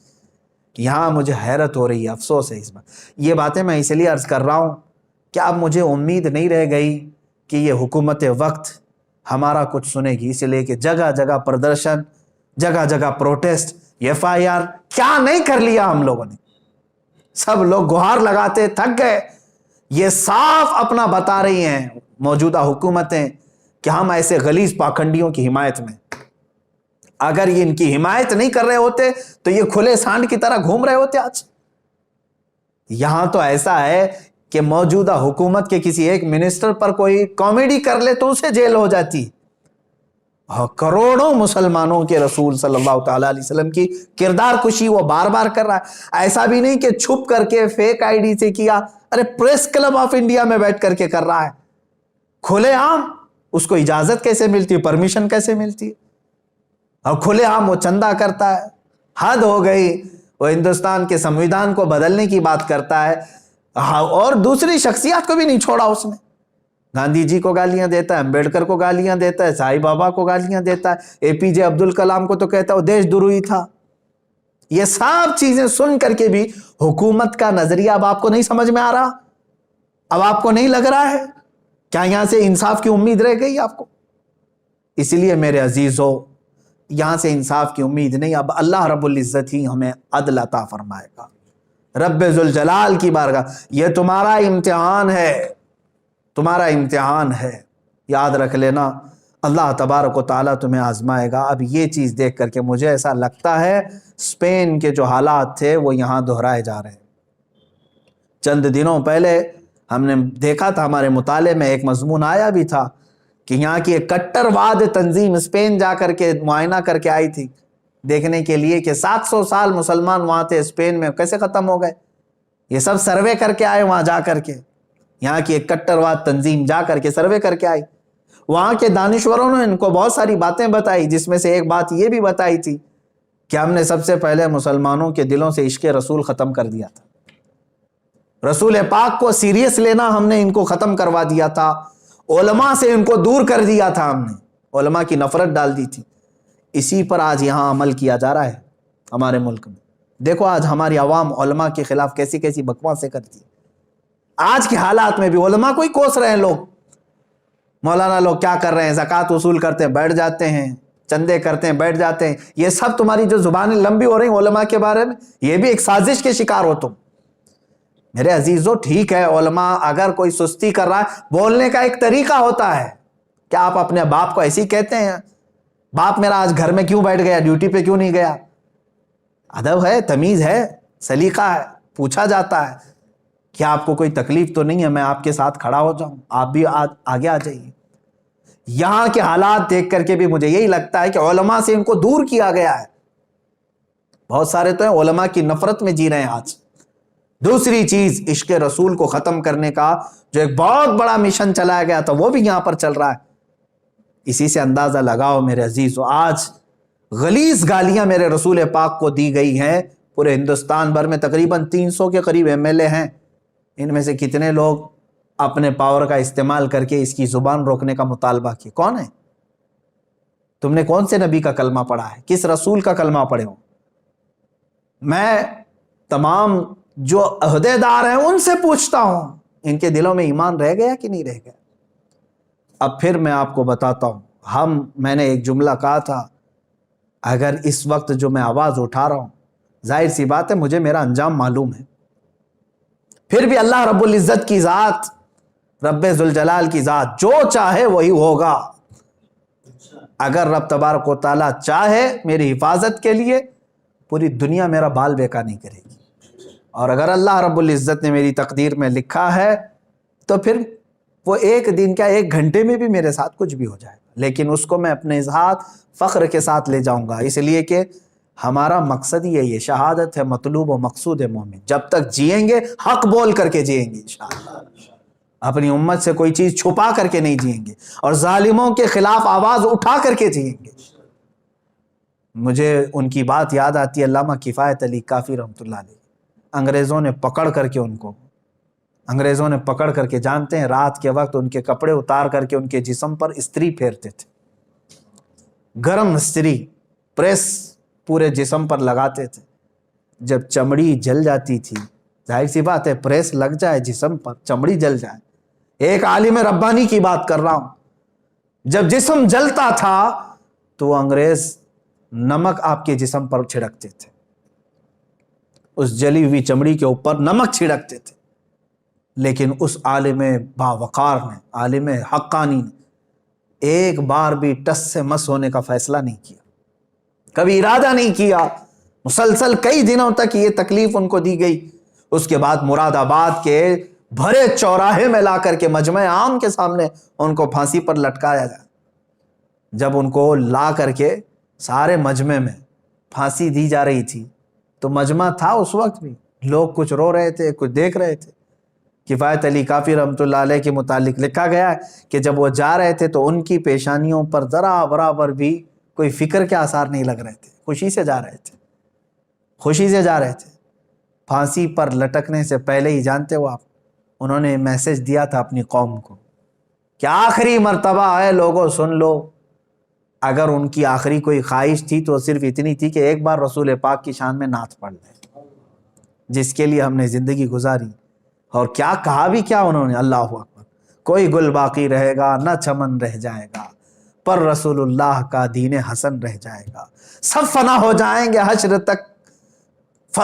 یہاں مجھے حیرت ہو رہی ہے، افسوس ہے اس بات۔ یہ باتیں میں اس لیے عرض کر رہا ہوں کہ اب مجھے امید نہیں رہ گئی کہ یہ حکومت وقت ہمارا کچھ سنے گی، اس لیے کہ جگہ جگہ پردرشن، جگہ جگہ پروٹیسٹ، FIR، کیا نہیں کر لیا ہم لوگوں نے۔ سب لوگ گہار لگاتے تھک گئے۔ یہ صاف اپنا بتا رہی ہیں موجودہ حکومتیں کہ ہم ایسے غلیظ پاکھنڈیوں کی حمایت میں، اگر یہ ان کی حمایت نہیں کر رہے ہوتے تو یہ کھلے سانڈ کی طرح گھوم رہے ہوتے آج۔ یہاں تو ایسا ہے کہ موجودہ حکومت کے کسی ایک منسٹر پر کوئی کامیڈی کر لے تو اسے جیل ہو جاتی۔ کروڑوں مسلمانوں کے رسول صلی اللہ تعالیٰ علیہ وسلم کی کردار کشی وہ بار بار کر رہا ہے۔ ایسا بھی نہیں کہ چھپ کر کے فیک ID سے کیا، ارے پریس کلب آف انڈیا میں بیٹھ کر کے کر رہا ہے، کھلے عام۔ اس کو اجازت کیسے ملتی ہے، پرمیشن کیسے ملتی ہے، اور کھلے عام وہ چندہ کرتا ہے۔ حد ہو گئی۔ وہ ہندوستان کے سمویدھان کو بدلنے کی بات کرتا ہے، اور دوسری شخصیات کو بھی نہیں چھوڑا اس نے۔ گاندھی جی کو گالیاں دیتا ہے، امبیڈکر کو گالیاں دیتا ہے، سائی بابا کو گالیاں دیتا ہے، APJ عبد الکلام کو تو کہتا ہے وہ دیش دروہی تھا۔ یہ سب چیزیں سن کر کے بھی حکومت کا نظریہ اب آپ کو نہیں سمجھ میں آ رہا؟ اب آپ کو نہیں لگ رہا ہے؟ کیا یہاں سے انصاف کی امید رہ گئی آپ کو؟ اس لیے میرے عزیزو، یہاں سے انصاف کی امید نہیں، اب اللہ رب العزت ہی ہمیں عدل عطا فرمائے گا۔ رب ذوالجلال کی بارگاہ، یہ تمہارا امتحان ہے، تمہارا امتحان ہے، یاد رکھ لینا۔ اللہ تبارک و تعالیٰ تمہیں آزمائے گا۔ اب یہ چیز دیکھ کر کے مجھے ایسا لگتا ہے اسپین کے جو حالات تھے وہ یہاں دہرائے جا رہے ہیں۔ چند دنوں پہلے ہم نے دیکھا تھا، ہمارے مطالعے میں ایک مضمون آیا بھی تھا کہ یہاں کی ایک کٹر واد تنظیم اسپین جا کر کے معائنہ کر کے آئی تھی، دیکھنے کے لیے کہ 700 سال مسلمان وہاں تھے اسپین میں، کیسے ختم ہو گئے؟ یہ سب سروے کر کے آئے وہاں جا کر کے، یہاں کی ایک کٹرواد تنظیم جا کر کے سروے کر کے آئی، وہاں کے دانشوروں نے ان کو بہت ساری باتیں بتائی، جس میں سے ایک بات یہ بھی بتائی تھی کہ ہم نے سب سے پہلے مسلمانوں کے دلوں سے عشق رسول ختم کر دیا تھا، رسول پاک کو سیریس لینا ہم نے ان کو ختم کروا دیا تھا، علماء سے ان کو دور کر دیا تھا، ہم نے علماء کی نفرت ڈال دی تھی۔ اسی پر آج یہاں عمل کیا جا رہا ہے ہمارے ملک میں۔ دیکھو آج ہماری عوام علماء کے خلاف کیسی کیسی بکواسیں کرتی ہے، آج کے حالات میں بھی علماء کو ہی کوس رہے ہیں لوگ، مولانا لوگ کیا کر رہے ہیں، زکوٰۃ وصول کرتے ہیں بیٹھ جاتے ہیں، چندے کرتے ہیں بیٹھ جاتے ہیں، یہ سب تمہاری جو زبانیں لمبی ہو رہی ہیں علماء کے بارے میں، یہ بھی ایک سازش کے شکار ہو تم۔ میرے عزیزو ٹھیک ہے، علماء اگر کوئی سستی کر رہا ہے، بولنے کا ایک طریقہ ہوتا ہے، کیا آپ اپنے باپ کو ایسے ہی کہتے ہیں باپ میرا آج گھر میں کیوں بیٹھ گیا، ڈیوٹی پہ کیوں نہیں گیا؟ ادب ہے، تمیز ہے، سلیقہ ہے، پوچھا جاتا ہے کیا آپ کو کوئی تکلیف تو نہیں ہے، میں آپ کے ساتھ کھڑا ہو جاؤں، آپ بھی آگے آ جائیے۔ یہاں کے حالات دیکھ کر کے بھی مجھے یہی لگتا ہے کہ علماء سے ان کو دور کیا گیا ہے، بہت سارے تو ہیں علماء کی نفرت میں جی رہے ہیں آج۔ دوسری چیز عشق رسول کو ختم کرنے کا جو ایک بہت بڑا مشن چلایا گیا تھا وہ بھی یہاں پر چل رہا ہے۔ اسی سے اندازہ لگاؤ میرے عزیزو، آج غلیظ گالیاں میرے رسول پاک کو دی گئی ہیں، پورے ہندوستان بھر میں تقریباً 300 کے قریب MLA ہیں، ان میں سے کتنے لوگ اپنے پاور کا استعمال کر کے اس کی زبان روکنے کا مطالبہ کیے؟ کون ہے؟ تم نے کون سے نبی کا کلمہ پڑھا ہے، کس رسول کا کلمہ پڑھے ہو؟ میں تمام جو عہدے دار ہیں ان سے پوچھتا ہوں ان کے دلوں میں ایمان رہ گیا کہ نہیں رہ گیا؟ اب پھر میں آپ کو بتاتا ہوں، میں نے ایک جملہ کہا تھا، اگر اس وقت جو میں آواز اٹھا رہا ہوں، ظاہر سی بات ہے مجھے میرا انجام معلوم ہے، پھر بھی اللہ رب العزت کی ذات، رب ذوالجلال کی ذات جو چاہے وہی ہوگا۔ اگر رب تبارک و تعالیٰ چاہے میری حفاظت کے لیے، پوری دنیا میرا بال بیکا نہیں کرے گی، اور اگر اللہ رب العزت نے میری تقدیر میں لکھا ہے تو پھر وہ ایک دن کیا ایک گھنٹے میں بھی میرے ساتھ کچھ بھی ہو جائے گا، لیکن اس کو میں اپنے ساتھ فخر کے ساتھ لے جاؤں گا، اس لیے کہ ہمارا مقصد یہ شہادت ہے، مطلوب و مقصود مومن، جب تک جئیں گے حق بول کر کے جئیں گے انشاءاللہ، اپنی امت سے کوئی چیز چھپا کر کے نہیں جئیں گے، اور ظالموں کے خلاف آواز اٹھا کر کے جئیں گے۔ مجھے ان کی بات یاد آتی ہے، علامہ کفایت علی کافی رحمۃ اللہ علیہ، انگریزوں نے پکڑ کر کے جانتے ہیں رات کے وقت ان کے کپڑے اتار کر کے ان کے جسم پر استری پھیرتے تھے، گرم استری پریس پورے جسم پر لگاتے تھے، جب چمڑی جل جاتی تھی، ظاہر سی بات ہے پریس لگ جائے جسم پر چمڑی جل جائے، ایک عالم ربانی کی بات کر رہا ہوں، جب جسم جلتا تھا تو وہ انگریز نمک آپ کے جسم پر چھڑکتے تھے، اس جلی ہوئی چمڑی کے اوپر نمک چھڑکتے تھے، لیکن اس عالم باوقار نے، عالم حقانی نے ایک بار بھی ٹس سے مس ہونے کا فیصلہ نہیں کیا، کبھی ارادہ نہیں کیا، مسلسل کئی دنوں تک یہ تکلیف ان کو دی گئی۔ اس کے بعد مراد آباد کے بھرے چوراہے میں لا کر کے مجمع عام کے سامنے ان کو پھانسی پر لٹکایا جائے، جب ان کو لا کر کے سارے مجمع میں پھانسی دی جا رہی تھی تو مجمع تھا اس وقت بھی، لوگ کچھ رو رہے تھے کچھ دیکھ رہے تھے۔ کفایت علی کافی رحمۃ اللہ علیہ کے متعلق لکھا گیا ہے کہ جب وہ جا رہے تھے تو ان کی پیشانیوں پر ذرا برابر بھی کوئی فکر کے آثار نہیں لگ رہے تھے، خوشی سے جا رہے تھے۔ پھانسی پر لٹکنے سے پہلے ہی جانتے ہو آپ، انہوں نے میسج دیا تھا اپنی قوم کو کہ آخری مرتبہ ہے لوگوں سن لو، اگر ان کی آخری کوئی خواہش تھی تو صرف اتنی تھی کہ ایک بار رسول پاک کی شان میں نعت پڑھ لیں، جس کے لیے ہم نے زندگی گزاری۔ اور کیا کہا بھی کیا انہوں نے، اللہ اکبر، کوئی گل باقی رہے گا نہ چمن رہ جائے گا، پر رسول اللہ کا دین حسن رہ جائے گا، سب فنا ہو جائیں گے حشر تک،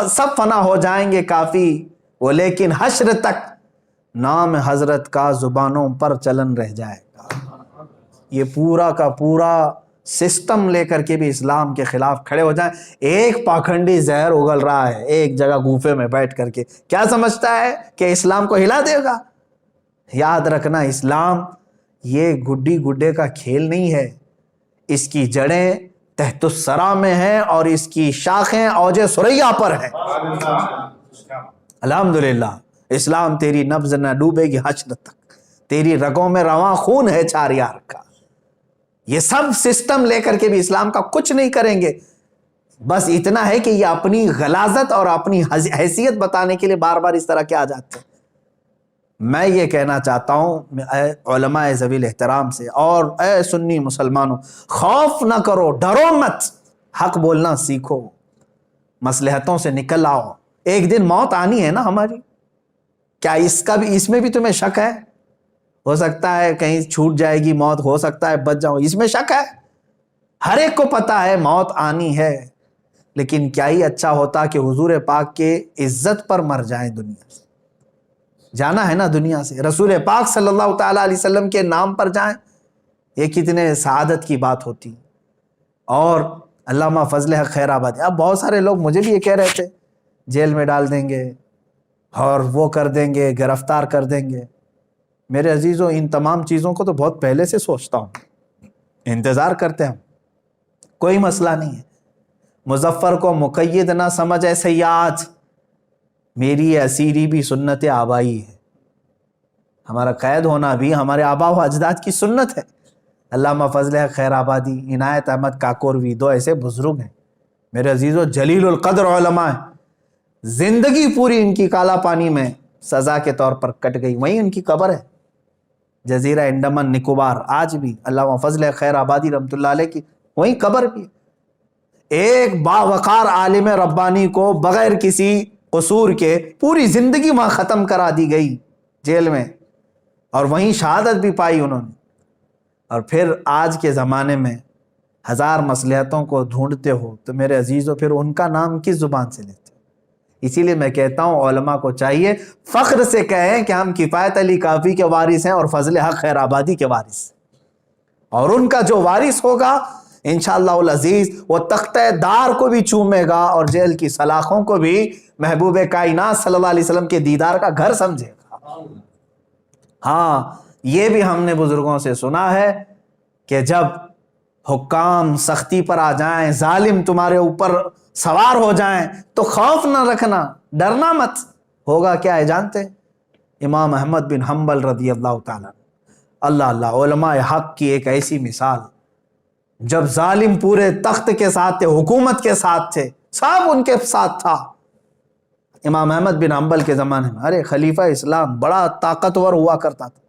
سب فنا ہو جائیں گے کافی وہ، لیکن حشر تک نام حضرت کا زبانوں پر چلن رہ جائے گا۔ یہ پورا کا پورا سسٹم لے کر کے بھی اسلام کے خلاف کھڑے ہو جائیں۔ ایک پاکھنڈی زہر اگل رہا ہے ایک جگہ گوفے میں بیٹھ کر کے، کیا سمجھتا ہے کہ اسلام کو ہلا دے گا؟ یاد رکھنا، اسلام یہ گڈی گڈے کا کھیل نہیں ہے، اس کی جڑیں تحت الثری میں ہے اور اس کی شاخیں اوج ثریا پر ہیں۔ الحمدللہ اسلام تیری نبض نہ ڈوبے گی حشر تک، تیری رگوں میں رواں خون ہے چار یار کا۔ یہ سب سسٹم لے کر کے بھی اسلام کا کچھ نہیں کریں گے، بس اتنا ہے کہ یہ اپنی غلاظت اور اپنی حیثیت بتانے کے لیے بار بار اس طرح کے آ جاتے ہیں۔ میں یہ کہنا چاہتا ہوں اے علماء ذوی الاحترام سے اور اے سنی مسلمانوں، خوف نہ کرو، ڈرو مت، حق بولنا سیکھو، مصلحتوں سے نکل آؤ۔ ایک دن موت آنی ہے نا ہماری، کیا اس میں بھی تمہیں شک ہے؟ ہو سکتا ہے کہیں چھوٹ جائے گی موت، ہو سکتا ہے بچ جاؤ، اس میں شک ہے؟ ہر ایک کو پتا ہے موت آنی ہے، لیکن کیا ہی اچھا ہوتا کہ حضور پاک کے عزت پر مر جائیں، دنیا سے جانا ہے نا، دنیا سے رسول پاک صلی اللہ تعالیٰ علیہ وسلم کے نام پر جائیں، یہ کتنے سعادت کی بات ہوتی۔ اور علامہ فضل حق خیر آبادی، اب بہت سارے لوگ مجھے بھی یہ کہہ رہے تھے جیل میں ڈال دیں گے اور وہ کر دیں گے، گرفتار کر دیں گے۔ میرے عزیزوں، ان تمام چیزوں کو تو بہت پہلے سے سوچتا ہوں، انتظار کرتے ہیں، کوئی مسئلہ نہیں ہے۔ مظفر کو مقید نہ سمجھ اے سیاد، میری اسیری بھی سنت آبائی ہے، ہمارا قید ہونا بھی ہمارے آبا و اجداد کی سنت ہے۔ علامہ فضل حق خیر آبادی، عنایت احمد کاکوروی، دو ایسے بزرگ ہیں میرے عزیزوں، جلیل القدر علماء ہیں، زندگی پوری ان کی کالا پانی میں سزا کے طور پر کٹ گئی، وہیں ان کی قبر ہے، جزیرہ انڈمان نکوبار، آج بھی علامہ فضل حق خیر آبادی رحمۃ اللہ علیہ کی وہیں قبر بھی۔ ایک باوقار عالم ربانی کو بغیر کسی قصور کے پوری زندگی وہاں ختم کرا دی گئی جیل میں، اور وہیں شہادت بھی پائی انہوں نے۔ اور پھر آج کے زمانے میں ہزار مصلحتوں کو ڈھونڈتے ہو تو میرے عزیزوں پھر ان کا نام کس زبان سے لیتے؟ اسی لیے میں کہتا ہوں علماء کو چاہیے فخر سے کہیں کہ ہم کفایت علی کافی کے وارث ہیں اور فضل حق خیر آبادی کے وارث، اور ان کا جو وارث ہوگا انشاءاللہ العزیز وہ تختہ دار کو بھی چومے گا اور جیل کی سلاخوں کو بھی محبوب کائنات صلی اللہ علیہ وسلم کے دیدار کا گھر سمجھے گا۔ ہاں، یہ بھی ہم نے بزرگوں سے سنا ہے کہ جب حکام سختی پر آ جائیں، ظالم تمہارے اوپر سوار ہو جائیں تو خوف نہ رکھنا، ڈرنا مت۔ ہوگا کیا ہے جانتے؟ امام احمد بن حنبل رضی اللہ تعالیٰ، اللہ علماء حق کی ایک ایسی مثال، جب ظالم پورے تخت کے ساتھ تھے، حکومت کے ساتھ تھے، سب ان کے ساتھ تھا۔ امام احمد بن حنبل کے زمانے میں ارے خلیفہ اسلام بڑا طاقتور ہوا کرتا تھا،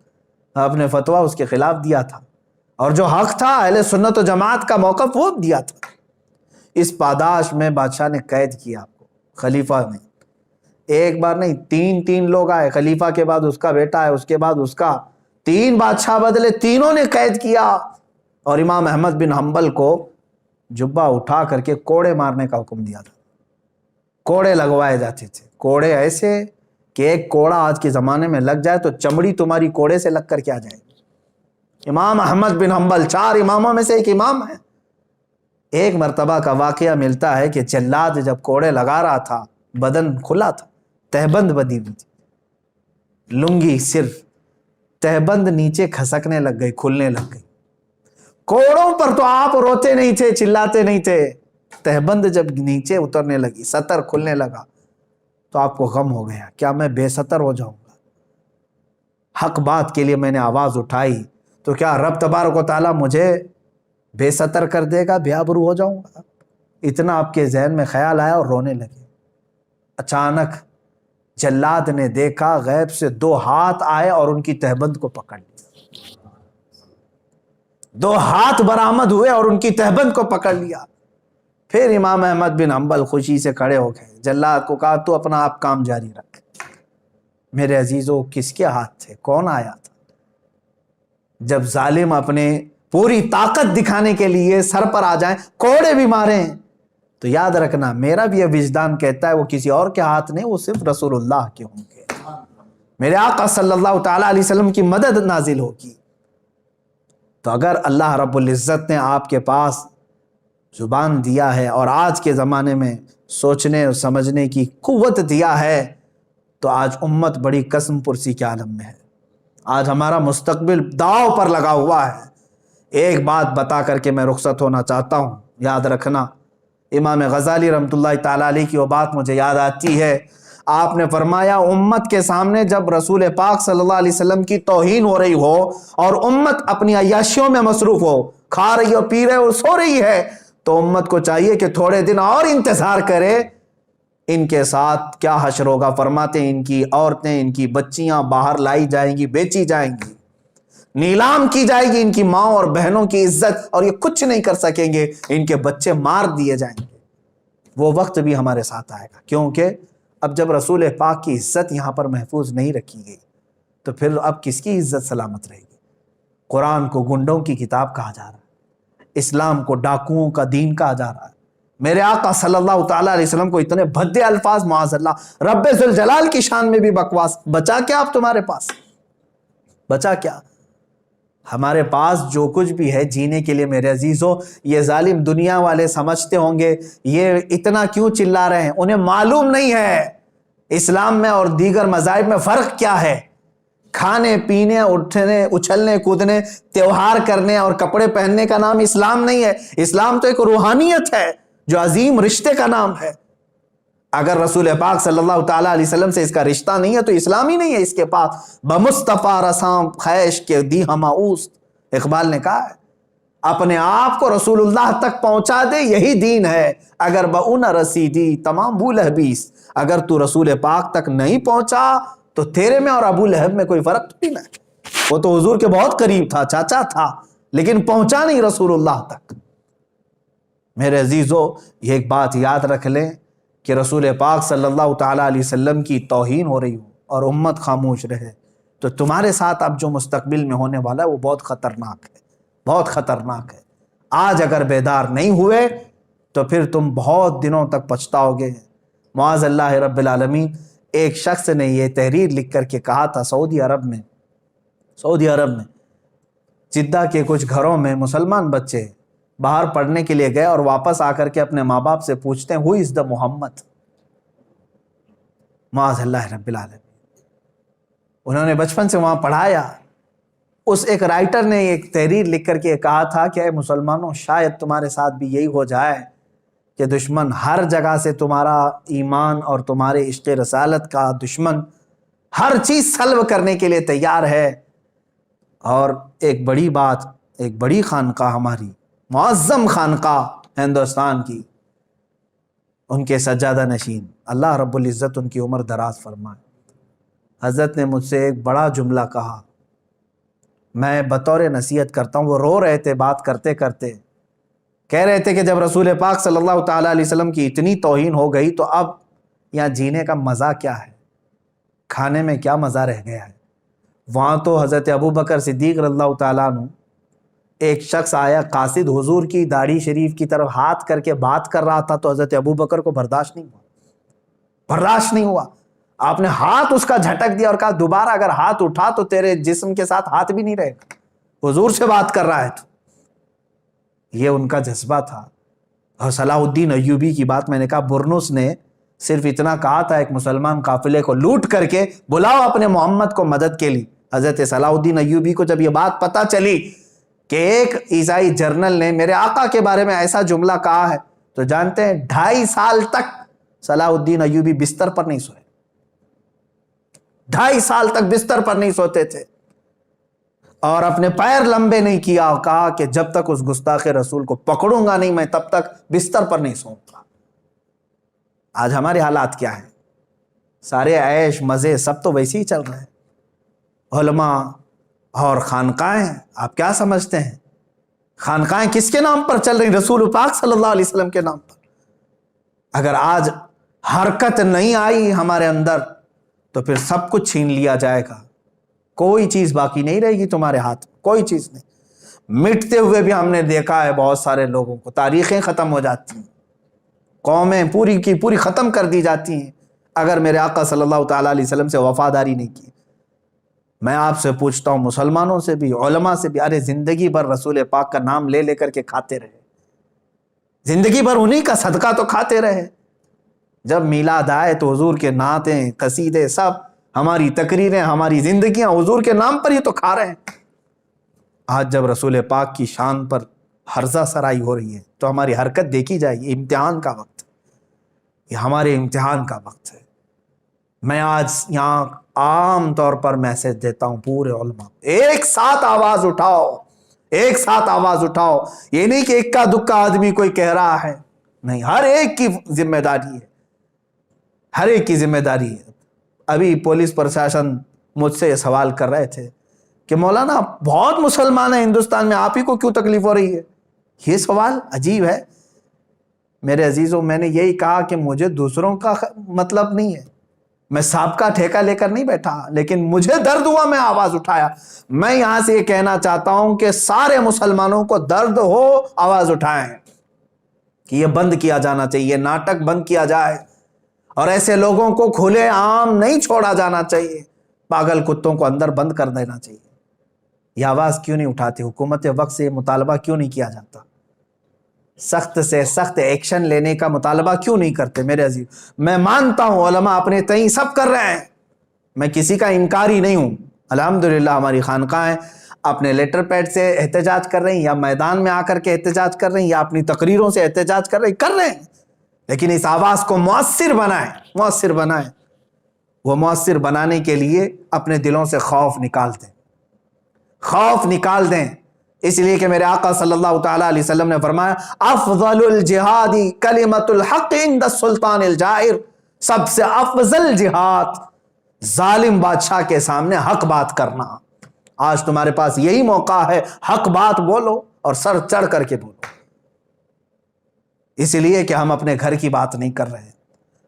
آپ نے فتویٰ اس کے خلاف دیا تھا، اور جو حق تھا اہل سنت و جماعت کا موقف وہ دیا تھا۔ اس پاداش میں بادشاہ نے قید کیا آپ کو، خلیفہ نے، ایک بار نہیں، تین لوگ آئے، خلیفہ کے بعد اس کا بیٹا ہے، اس کے بعد اس کا، 3 بادشاہ بدلے، تینوں نے قید کیا، اور امام احمد بن حنبل کو جبہ اٹھا کر کے کوڑے مارنے کا حکم دیا تھا۔ کوڑے لگوائے جاتے تھے، کوڑے ایسے کہ ایک کوڑا آج کے زمانے میں لگ جائے تو چمڑی تمہاری کوڑے سے لگ کر کے آ جائے گی۔ امام احمد بن حنبل 4 اماموں میں سے ایک امام ہے۔ ایک مرتبہ کا واقعہ ملتا ہے کہ جلاد جب کوڑے لگا رہا تھا، بدن کھلا تھا، تہبند بدی ہوئی تھی، لنگی صرف، تہبند نیچے کھسکنے لگ گئی، کھلنے لگ گئی۔ کوڑوں پر تو آپ روتے نہیں تھے، چلاتے نہیں تھے، تہبند جب نیچے اترنے لگی، سطر کھلنے لگا تو آپ کو غم ہو گیا، کیا میں بے سطر ہو جاؤں گا؟ حق بات کے لیے میں نے آواز اٹھائی تو کیا رب تبارک و تعالیٰ مجھے بے سطر کر دے گا، بے آبرو ہو جاؤں گا؟ اتنا آپ کے ذہن میں خیال آیا اور رونے لگے۔ اچانک جلاد نے دیکھا غیب سے 2 ہاتھ آئے اور ان کی تہبند کو پکڑ لیا، 2 ہاتھ برآمد ہوئے اور ان کی تہبند کو پکڑ لیا۔ پھر امام احمد بن حنبل خوشی سے کھڑے ہو گئے، جلاد کو کہا تو اپنا آپ کام جاری رکھ۔ میرے عزیزوں، کس کے ہاتھ تھے؟ کون آیا تھا؟ جب ظالم اپنے پوری طاقت دکھانے کے لیے سر پر آ جائیں، کوڑے بھی ماریں، تو یاد رکھنا میرا بھی یہ وجدان کہتا ہے وہ کسی اور کے ہاتھ نہیں، وہ صرف رسول اللہ کے ہوں گے، میرے آقا صلی اللہ تعالیٰ علیہ وسلم کی مدد نازل ہوگی۔ تو اگر اللہ رب العزت نے آپ کے پاس زبان دیا ہے اور آج کے زمانے میں سوچنے اور سمجھنے کی قوت دیا ہے، تو آج امت بڑی قسم پرسی کے عالم میں ہے، آج ہمارا مستقبل داؤ پر لگا ہوا ہے۔ ایک بات بتا کر کے میں رخصت ہونا چاہتا ہوں، یاد رکھنا، امام غزالی رحمۃ اللہ تعالیٰ علیہ کی وہ بات مجھے یاد آتی ہے، آپ نے فرمایا امت کے سامنے جب رسول پاک صلی اللہ علیہ وسلم کی توہین ہو رہی ہو اور امت اپنی عیاشیوں میں مصروف ہو، کھا رہی ہو، پی رہے اور سو رہی ہے، تو امت کو چاہیے کہ تھوڑے دن اور انتظار کرے، ان کے ساتھ کیا حشر ہوگا۔ فرماتے ہیں ان کی عورتیں، ان کی بچیاں باہر لائی جائیں گی، بیچی جائیں گی، نیلام کی جائے گی ان کی ماں اور بہنوں کی عزت، اور یہ کچھ نہیں کر سکیں گے، ان کے بچے مار دیے جائیں گے۔ وہ وقت بھی ہمارے ساتھ آئے گا، کیونکہ اب جب رسول پاک کی عزت یہاں پر محفوظ نہیں رکھی گئی تو پھر اب کس کی عزت سلامت رہے گی؟ قرآن کو گنڈوں کی کتاب کہا جا رہا ہے، اسلام کو ڈاکوؤں کا دین کہا جا رہا ہے، میرے آقا صلی اللہ تعالیٰ علیہ وسلم کو اتنے بھدے الفاظ، معاذ اللہ، رب ذوالجلال کی شان میں بھی بکواس، بچا کیا اب تمہارے پاس؟ بچا کیا؟ ہمارے پاس جو کچھ بھی ہے جینے کے لیے میرے عزیزو، یہ ظالم دنیا والے سمجھتے ہوں گے یہ اتنا کیوں چلا رہے ہیں، انہیں معلوم نہیں ہے اسلام میں اور دیگر مذاہب میں فرق کیا ہے۔ کھانے پینے، اٹھنے، اچھلنے کودنے، تیوہار کرنے اور کپڑے پہننے کا نام اسلام نہیں ہے۔ اسلام تو ایک روحانیت ہے جو عظیم رشتے کا نام ہے۔ اگر رسول پاک صلی اللہ تعالیٰ علیہ وسلم سے اس کا رشتہ نہیں ہے تو اسلام ہی نہیں ہے اس کے پاس۔ بمصطفیٰ رسام خیش کے دی ہما اوست، اقبال نے کہا ہے اپنے آپ کو رسول اللہ تک پہنچا دے یہی دین ہے، اگر بہو رسیدی تمام ابو لہبیس، اگر تو رسول پاک تک نہیں پہنچا تو تیرے میں اور ابو لہب میں کوئی فرق تو نہیں ہے۔ وہ تو حضور کے بہت قریب تھا، چاچا تھا، لیکن پہنچا نہیں رسول اللہ تک۔ میرے عزیزو یہ ایک بات یاد رکھ لیں کہ رسول پاک صلی اللہ تعالیٰ علیہ وسلم کی توہین ہو رہی ہو اور امت خاموش رہے تو تمہارے ساتھ اب جو مستقبل میں ہونے والا ہے وہ بہت خطرناک ہے، بہت خطرناک ہے۔ آج اگر بیدار نہیں ہوئے تو پھر تم بہت دنوں تک پچھتاؤ گے۔ معاذ اللہ رب العالمین، ایک شخص نے یہ تحریر لکھ کر کے کہا تھا، سعودی عرب میں جدہ کے کچھ گھروں میں مسلمان بچے باہر پڑھنے کے لیے گئے اور واپس آ کر کے اپنے ماں باپ سے پوچھتے ہیں ہو از دا محمد، معاذ اللہ رب العالمین۔ انہوں نے بچپن سے وہاں پڑھایا۔ اس ایک رائٹر نے ایک تحریر لکھ کر کے کہا تھا کہ اے مسلمانوں، شاید تمہارے ساتھ بھی یہی ہو جائے کہ دشمن ہر جگہ سے تمہارا ایمان اور تمہارے عشق رسالت کا دشمن ہر چیز سلب کرنے کے لیے تیار ہے، اور ایک بڑی بات، ایک بڑی خانقاہ، ہماری معظم خانقاہ ہندوستان کی، ان کے سجادہ نشین، اللہ رب العزت ان کی عمر دراز فرمائے، حضرت نے مجھ سے ایک بڑا جملہ کہا، میں بطور نصیحت کرتا ہوں۔ وہ رو رہے تھے بات کرتے کرتے، کہہ رہے تھے کہ جب رسول پاک صلی اللہ تعالیٰ علیہ وسلم کی اتنی توہین ہو گئی تو اب یہاں جینے کا مزہ کیا ہے، کھانے میں کیا مزہ رہ گیا ہے۔ وہاں تو حضرت ابو بکر صدیق رضی اللہ تعالیٰ عنہ، ایک شخص آیا قاصد حضور کی داڑھی شریف کی طرف ہاتھ کر کے بات کر رہا تھا تو حضرت ابو بکر کو برداشت نہیں ہوا، آپ نے ہاتھ اس کا جھٹک دیا اور کہا دوبارہ اگر ہاتھ اٹھا تو تیرے جسم کے ساتھ ہاتھ بھی نہیں رہے گا، حضور سے بات کر رہا ہے تو۔ یہ ان کا جذبہ تھا۔ اور صلاح الدین ایوبی کی بات میں نے کہا، برنس نے صرف اتنا کہا تھا ایک مسلمان قافلے کو لوٹ کر کے بلاؤ اپنے محمد کو مدد کے لیے۔ حضرت صلاح الدین ایوبی کو جب یہ بات پتہ چلی کہ ایک عیسائی جرنل نے میرے آقا کے بارے میں ایسا جملہ کہا ہے تو جانتے ہیں 2.5 سال تک صلاح الدین ایوبی بستر پر نہیں سوئے، 2.5 سال تک بستر پر نہیں سوتے تھے، اور اپنے پیر لمبے نہیں کیا اور کہا کہ جب تک اس گستاخ رسول کو پکڑوں گا نہیں میں تب تک بستر پر نہیں سوؤں گا۔ آج ہمارے حالات کیا ہیں؟ سارے عیش مزے سب تو ویسے ہی چل رہے ہیں۔ علماء اور خانقاہیں، آپ کیا سمجھتے ہیں خانقاہیں کس کے نام پر چل رہی؟ رسول پاک صلی اللہ علیہ وسلم کے نام پر۔ اگر آج حرکت نہیں آئی ہمارے اندر تو پھر سب کچھ چھین لیا جائے گا، کوئی چیز باقی نہیں رہے گی تمہارے ہاتھ میں، کوئی چیز نہیں۔ مٹتے ہوئے بھی ہم نے دیکھا ہے بہت سارے لوگوں کو، تاریخیں ختم ہو جاتی ہیں، قومیں پوری کی پوری ختم کر دی جاتی ہیں اگر میرے آقا صلی اللہ تعالیٰ علیہ وسلم سے وفاداری نہیں کی۔ میں آپ سے پوچھتا ہوں، مسلمانوں سے بھی، علماء سے بھی، ارے زندگی بھر رسول پاک کا نام لے لے کر کے کھاتے رہے، زندگی بھر انہی کا صدقہ تو کھاتے رہے، جب میلاد آئے تو حضور کے نعتیں، قصیدے، سب ہماری تقریریں، ہماری زندگیاں حضور کے نام پر ہی تو کھا رہے ہیں۔ آج جب رسول پاک کی شان پر ہرزہ سرائی ہو رہی ہے تو ہماری حرکت دیکھی جائے گی. امتحان کا وقت ہے، یہ ہمارے امتحان کا وقت ہے. میں آج یہاں عام طور پر میسج دیتا ہوں پورے علماء، ایک ساتھ آواز اٹھاؤ، ایک ساتھ آواز اٹھاؤ. یہ نہیں کہ اکا دکا آدمی کوئی کہہ رہا ہے، نہیں، ہر ایک کی ذمہ داری ہے، ہر ایک کی ذمہ داری ہے. ابھی پولیس پرشاسن مجھ سے یہ سوال کر رہے تھے کہ مولانا بہت مسلمان ہیں ہندوستان میں، آپ ہی کو کیوں تکلیف ہو رہی ہے؟ یہ سوال عجیب ہے. میرے عزیزوں، میں نے یہی کہا کہ مجھے دوسروں کا مطلب نہیں ہے، میں سب کا ٹھیکہ لے کر نہیں بیٹھا، لیکن مجھے درد ہوا، میں آواز اٹھایا. میں یہاں سے یہ کہنا چاہتا ہوں کہ سارے مسلمانوں کو درد ہو آواز اٹھائیں کہ یہ بند کیا جانا چاہیے، یہ ناٹک بند کیا جائے، اور ایسے لوگوں کو کھلے عام نہیں چھوڑا جانا چاہیے، پاگل کتوں کو اندر بند کر دینا چاہیے. یہ آواز کیوں نہیں اٹھاتی حکومت وقت سے؟ یہ مطالبہ کیوں نہیں کیا جاتا؟ سخت سے سخت ایکشن لینے کا مطالبہ کیوں نہیں کرتے؟ میرے عزیز، میں مانتا ہوں علماء اپنے تئیں سب کر رہے ہیں، میں کسی کا انکاری نہیں ہوں. الحمدللہ ہماری خانقاہیں اپنے لیٹر پیڈ سے احتجاج کر رہی ہیں، یا میدان میں آ کر کے احتجاج کر رہی ہیں، یا اپنی تقریروں سے احتجاج کر رہے ہیں، لیکن اس آواز کو مؤثر بنائیں. وہ مؤثر بنانے کے لیے اپنے دلوں سے خوف نکال دیں. اس لیے کہ میرے آقا صلی اللہ تعالی علیہ وسلم نے فرمایا افضل الجہاد کلمۃ الحق عند السلطان الجائر، سب سے افضل جہاد ظالم بادشاہ کے سامنے حق بات کرنا. آج تمہارے پاس یہی موقع ہے، حق بات بولو اور سر چڑھ کر کے بولو. اس لیے کہ ہم اپنے گھر کی بات نہیں کر رہے.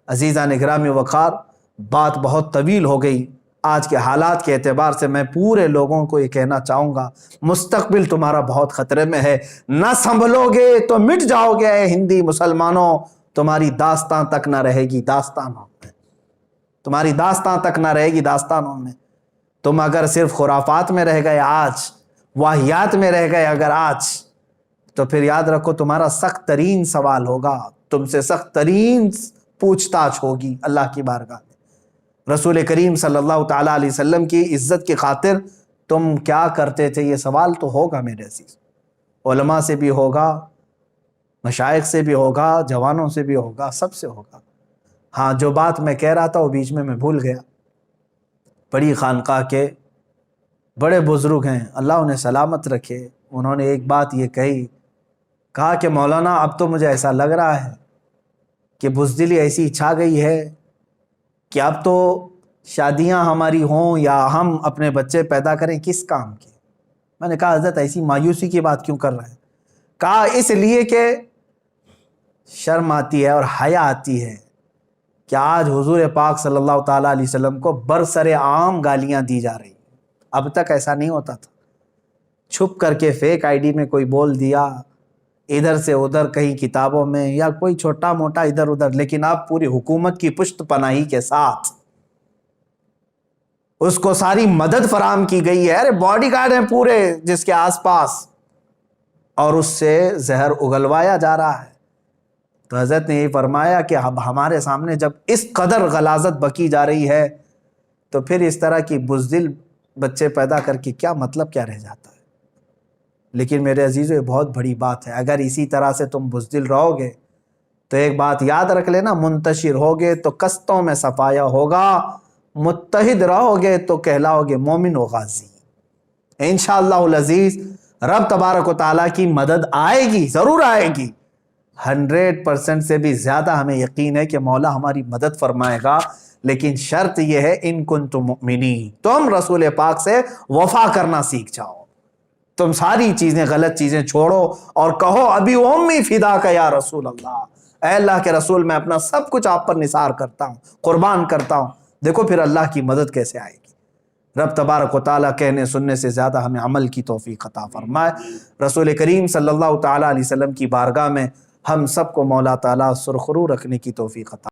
عزیزان گرامی وقار، بات بہت طویل ہو گئی. آج کے حالات کے اعتبار سے میں پورے لوگوں کو یہ کہنا چاہوں گا، مستقبل تمہارا بہت خطرے میں ہے. نہ سنبھلو گے تو مٹ جاؤ گے. اے ہندی مسلمانوں، تمہاری داستان تک نہ رہے گی داستانوں میں، تمہاری داستان تک نہ رہے گی داستانوں میں. تم اگر صرف خرافات میں رہ گئے آج، واہیات میں رہ گئے اگر آج، تو پھر یاد رکھو تمہارا سخت ترین سوال ہوگا، تم سے سخت ترین پوچھ تاچھ ہوگی اللہ کی بارگاہ میں. رسول کریم صلی اللہ تعالیٰ علیہ وسلم کی عزت کی خاطر تم کیا کرتے تھے، یہ سوال تو ہوگا میرے عزیز. علماء سے بھی ہوگا، مشائخ سے بھی ہوگا، جوانوں سے بھی ہوگا، سب سے ہوگا. ہاں، جو بات میں کہہ رہا تھا وہ بیچ میں بھول گیا. بڑی خانقاہ کے بڑے بزرگ ہیں، اللہ انہیں سلامت رکھے، انہوں نے ایک بات یہ کہا کہ مولانا اب تو مجھے ایسا لگ رہا ہے کہ بزدلی ایسی چھا گئی ہے کہ اب تو شادیاں ہماری ہوں یا ہم اپنے بچے پیدا کریں کس کام کے. میں نے کہا حضرت ایسی مایوسی کی بات کیوں کر رہے ہیں؟ کہا اس لیے کہ شرم آتی ہے اور حیا آتی ہے کہ آج حضور پاک صلی اللہ تعالیٰ علیہ وسلم کو برسر عام گالیاں دی جا رہی. اب تک ایسا نہیں ہوتا تھا، چھپ کر کے فیک آئی ڈی میں کوئی بول دیا، ادھر سے ادھر کہیں کتابوں میں یا کوئی چھوٹا موٹا ادھر ادھر، لیکن اب پوری حکومت کی پشت پناہی کے ساتھ اس کو ساری مدد فراہم کی گئی ہے. ارے باڈی گارڈ ہیں پورے جس کے آس پاس، اور اس سے زہر اگلوایا جا رہا ہے. تو حضرت نے یہ فرمایا کہ اب ہمارے سامنے جب اس قدر غلاظت بکی جا رہی ہے تو پھر اس طرح کی بزدل بچے پیدا کر کے کیا مطلب، کیا رہ جاتا ہے. لیکن میرے عزیزو، یہ بہت بڑی بات ہے. اگر اسی طرح سے تم بزدل رہو گے تو ایک بات یاد رکھ لینا، منتشر ہوگے تو کستوں میں صفایا ہوگا، متحد رہو گے تو کہلاؤ گے مومن و غازی. انشاءاللہ العزیز رب تبارک و تعالیٰ کی مدد آئے گی، ضرور آئے گی. 100% سے بھی زیادہ ہمیں یقین ہے کہ مولا ہماری مدد فرمائے گا. لیکن شرط یہ ہے ان کنتم مؤمنین، تم رسول پاک سے وفا کرنا سیکھ جاؤ. تم ساری چیزیں، غلط چیزیں چھوڑو اور کہو ابھی امی فدا کا یا رسول اللہ، اے اللہ کے رسول میں اپنا سب کچھ آپ پر نثار کرتا ہوں، قربان کرتا ہوں. دیکھو پھر اللہ کی مدد کیسے آئے گی. رب تبارک و تعالیٰ کہنے سننے سے زیادہ ہمیں عمل کی توفیق عطا فرمائے. رسول کریم صلی اللہ تعالیٰ علیہ وسلم کی بارگاہ میں ہم سب کو مولا تعالیٰ سرخرو رکھنے کی توفیق عطا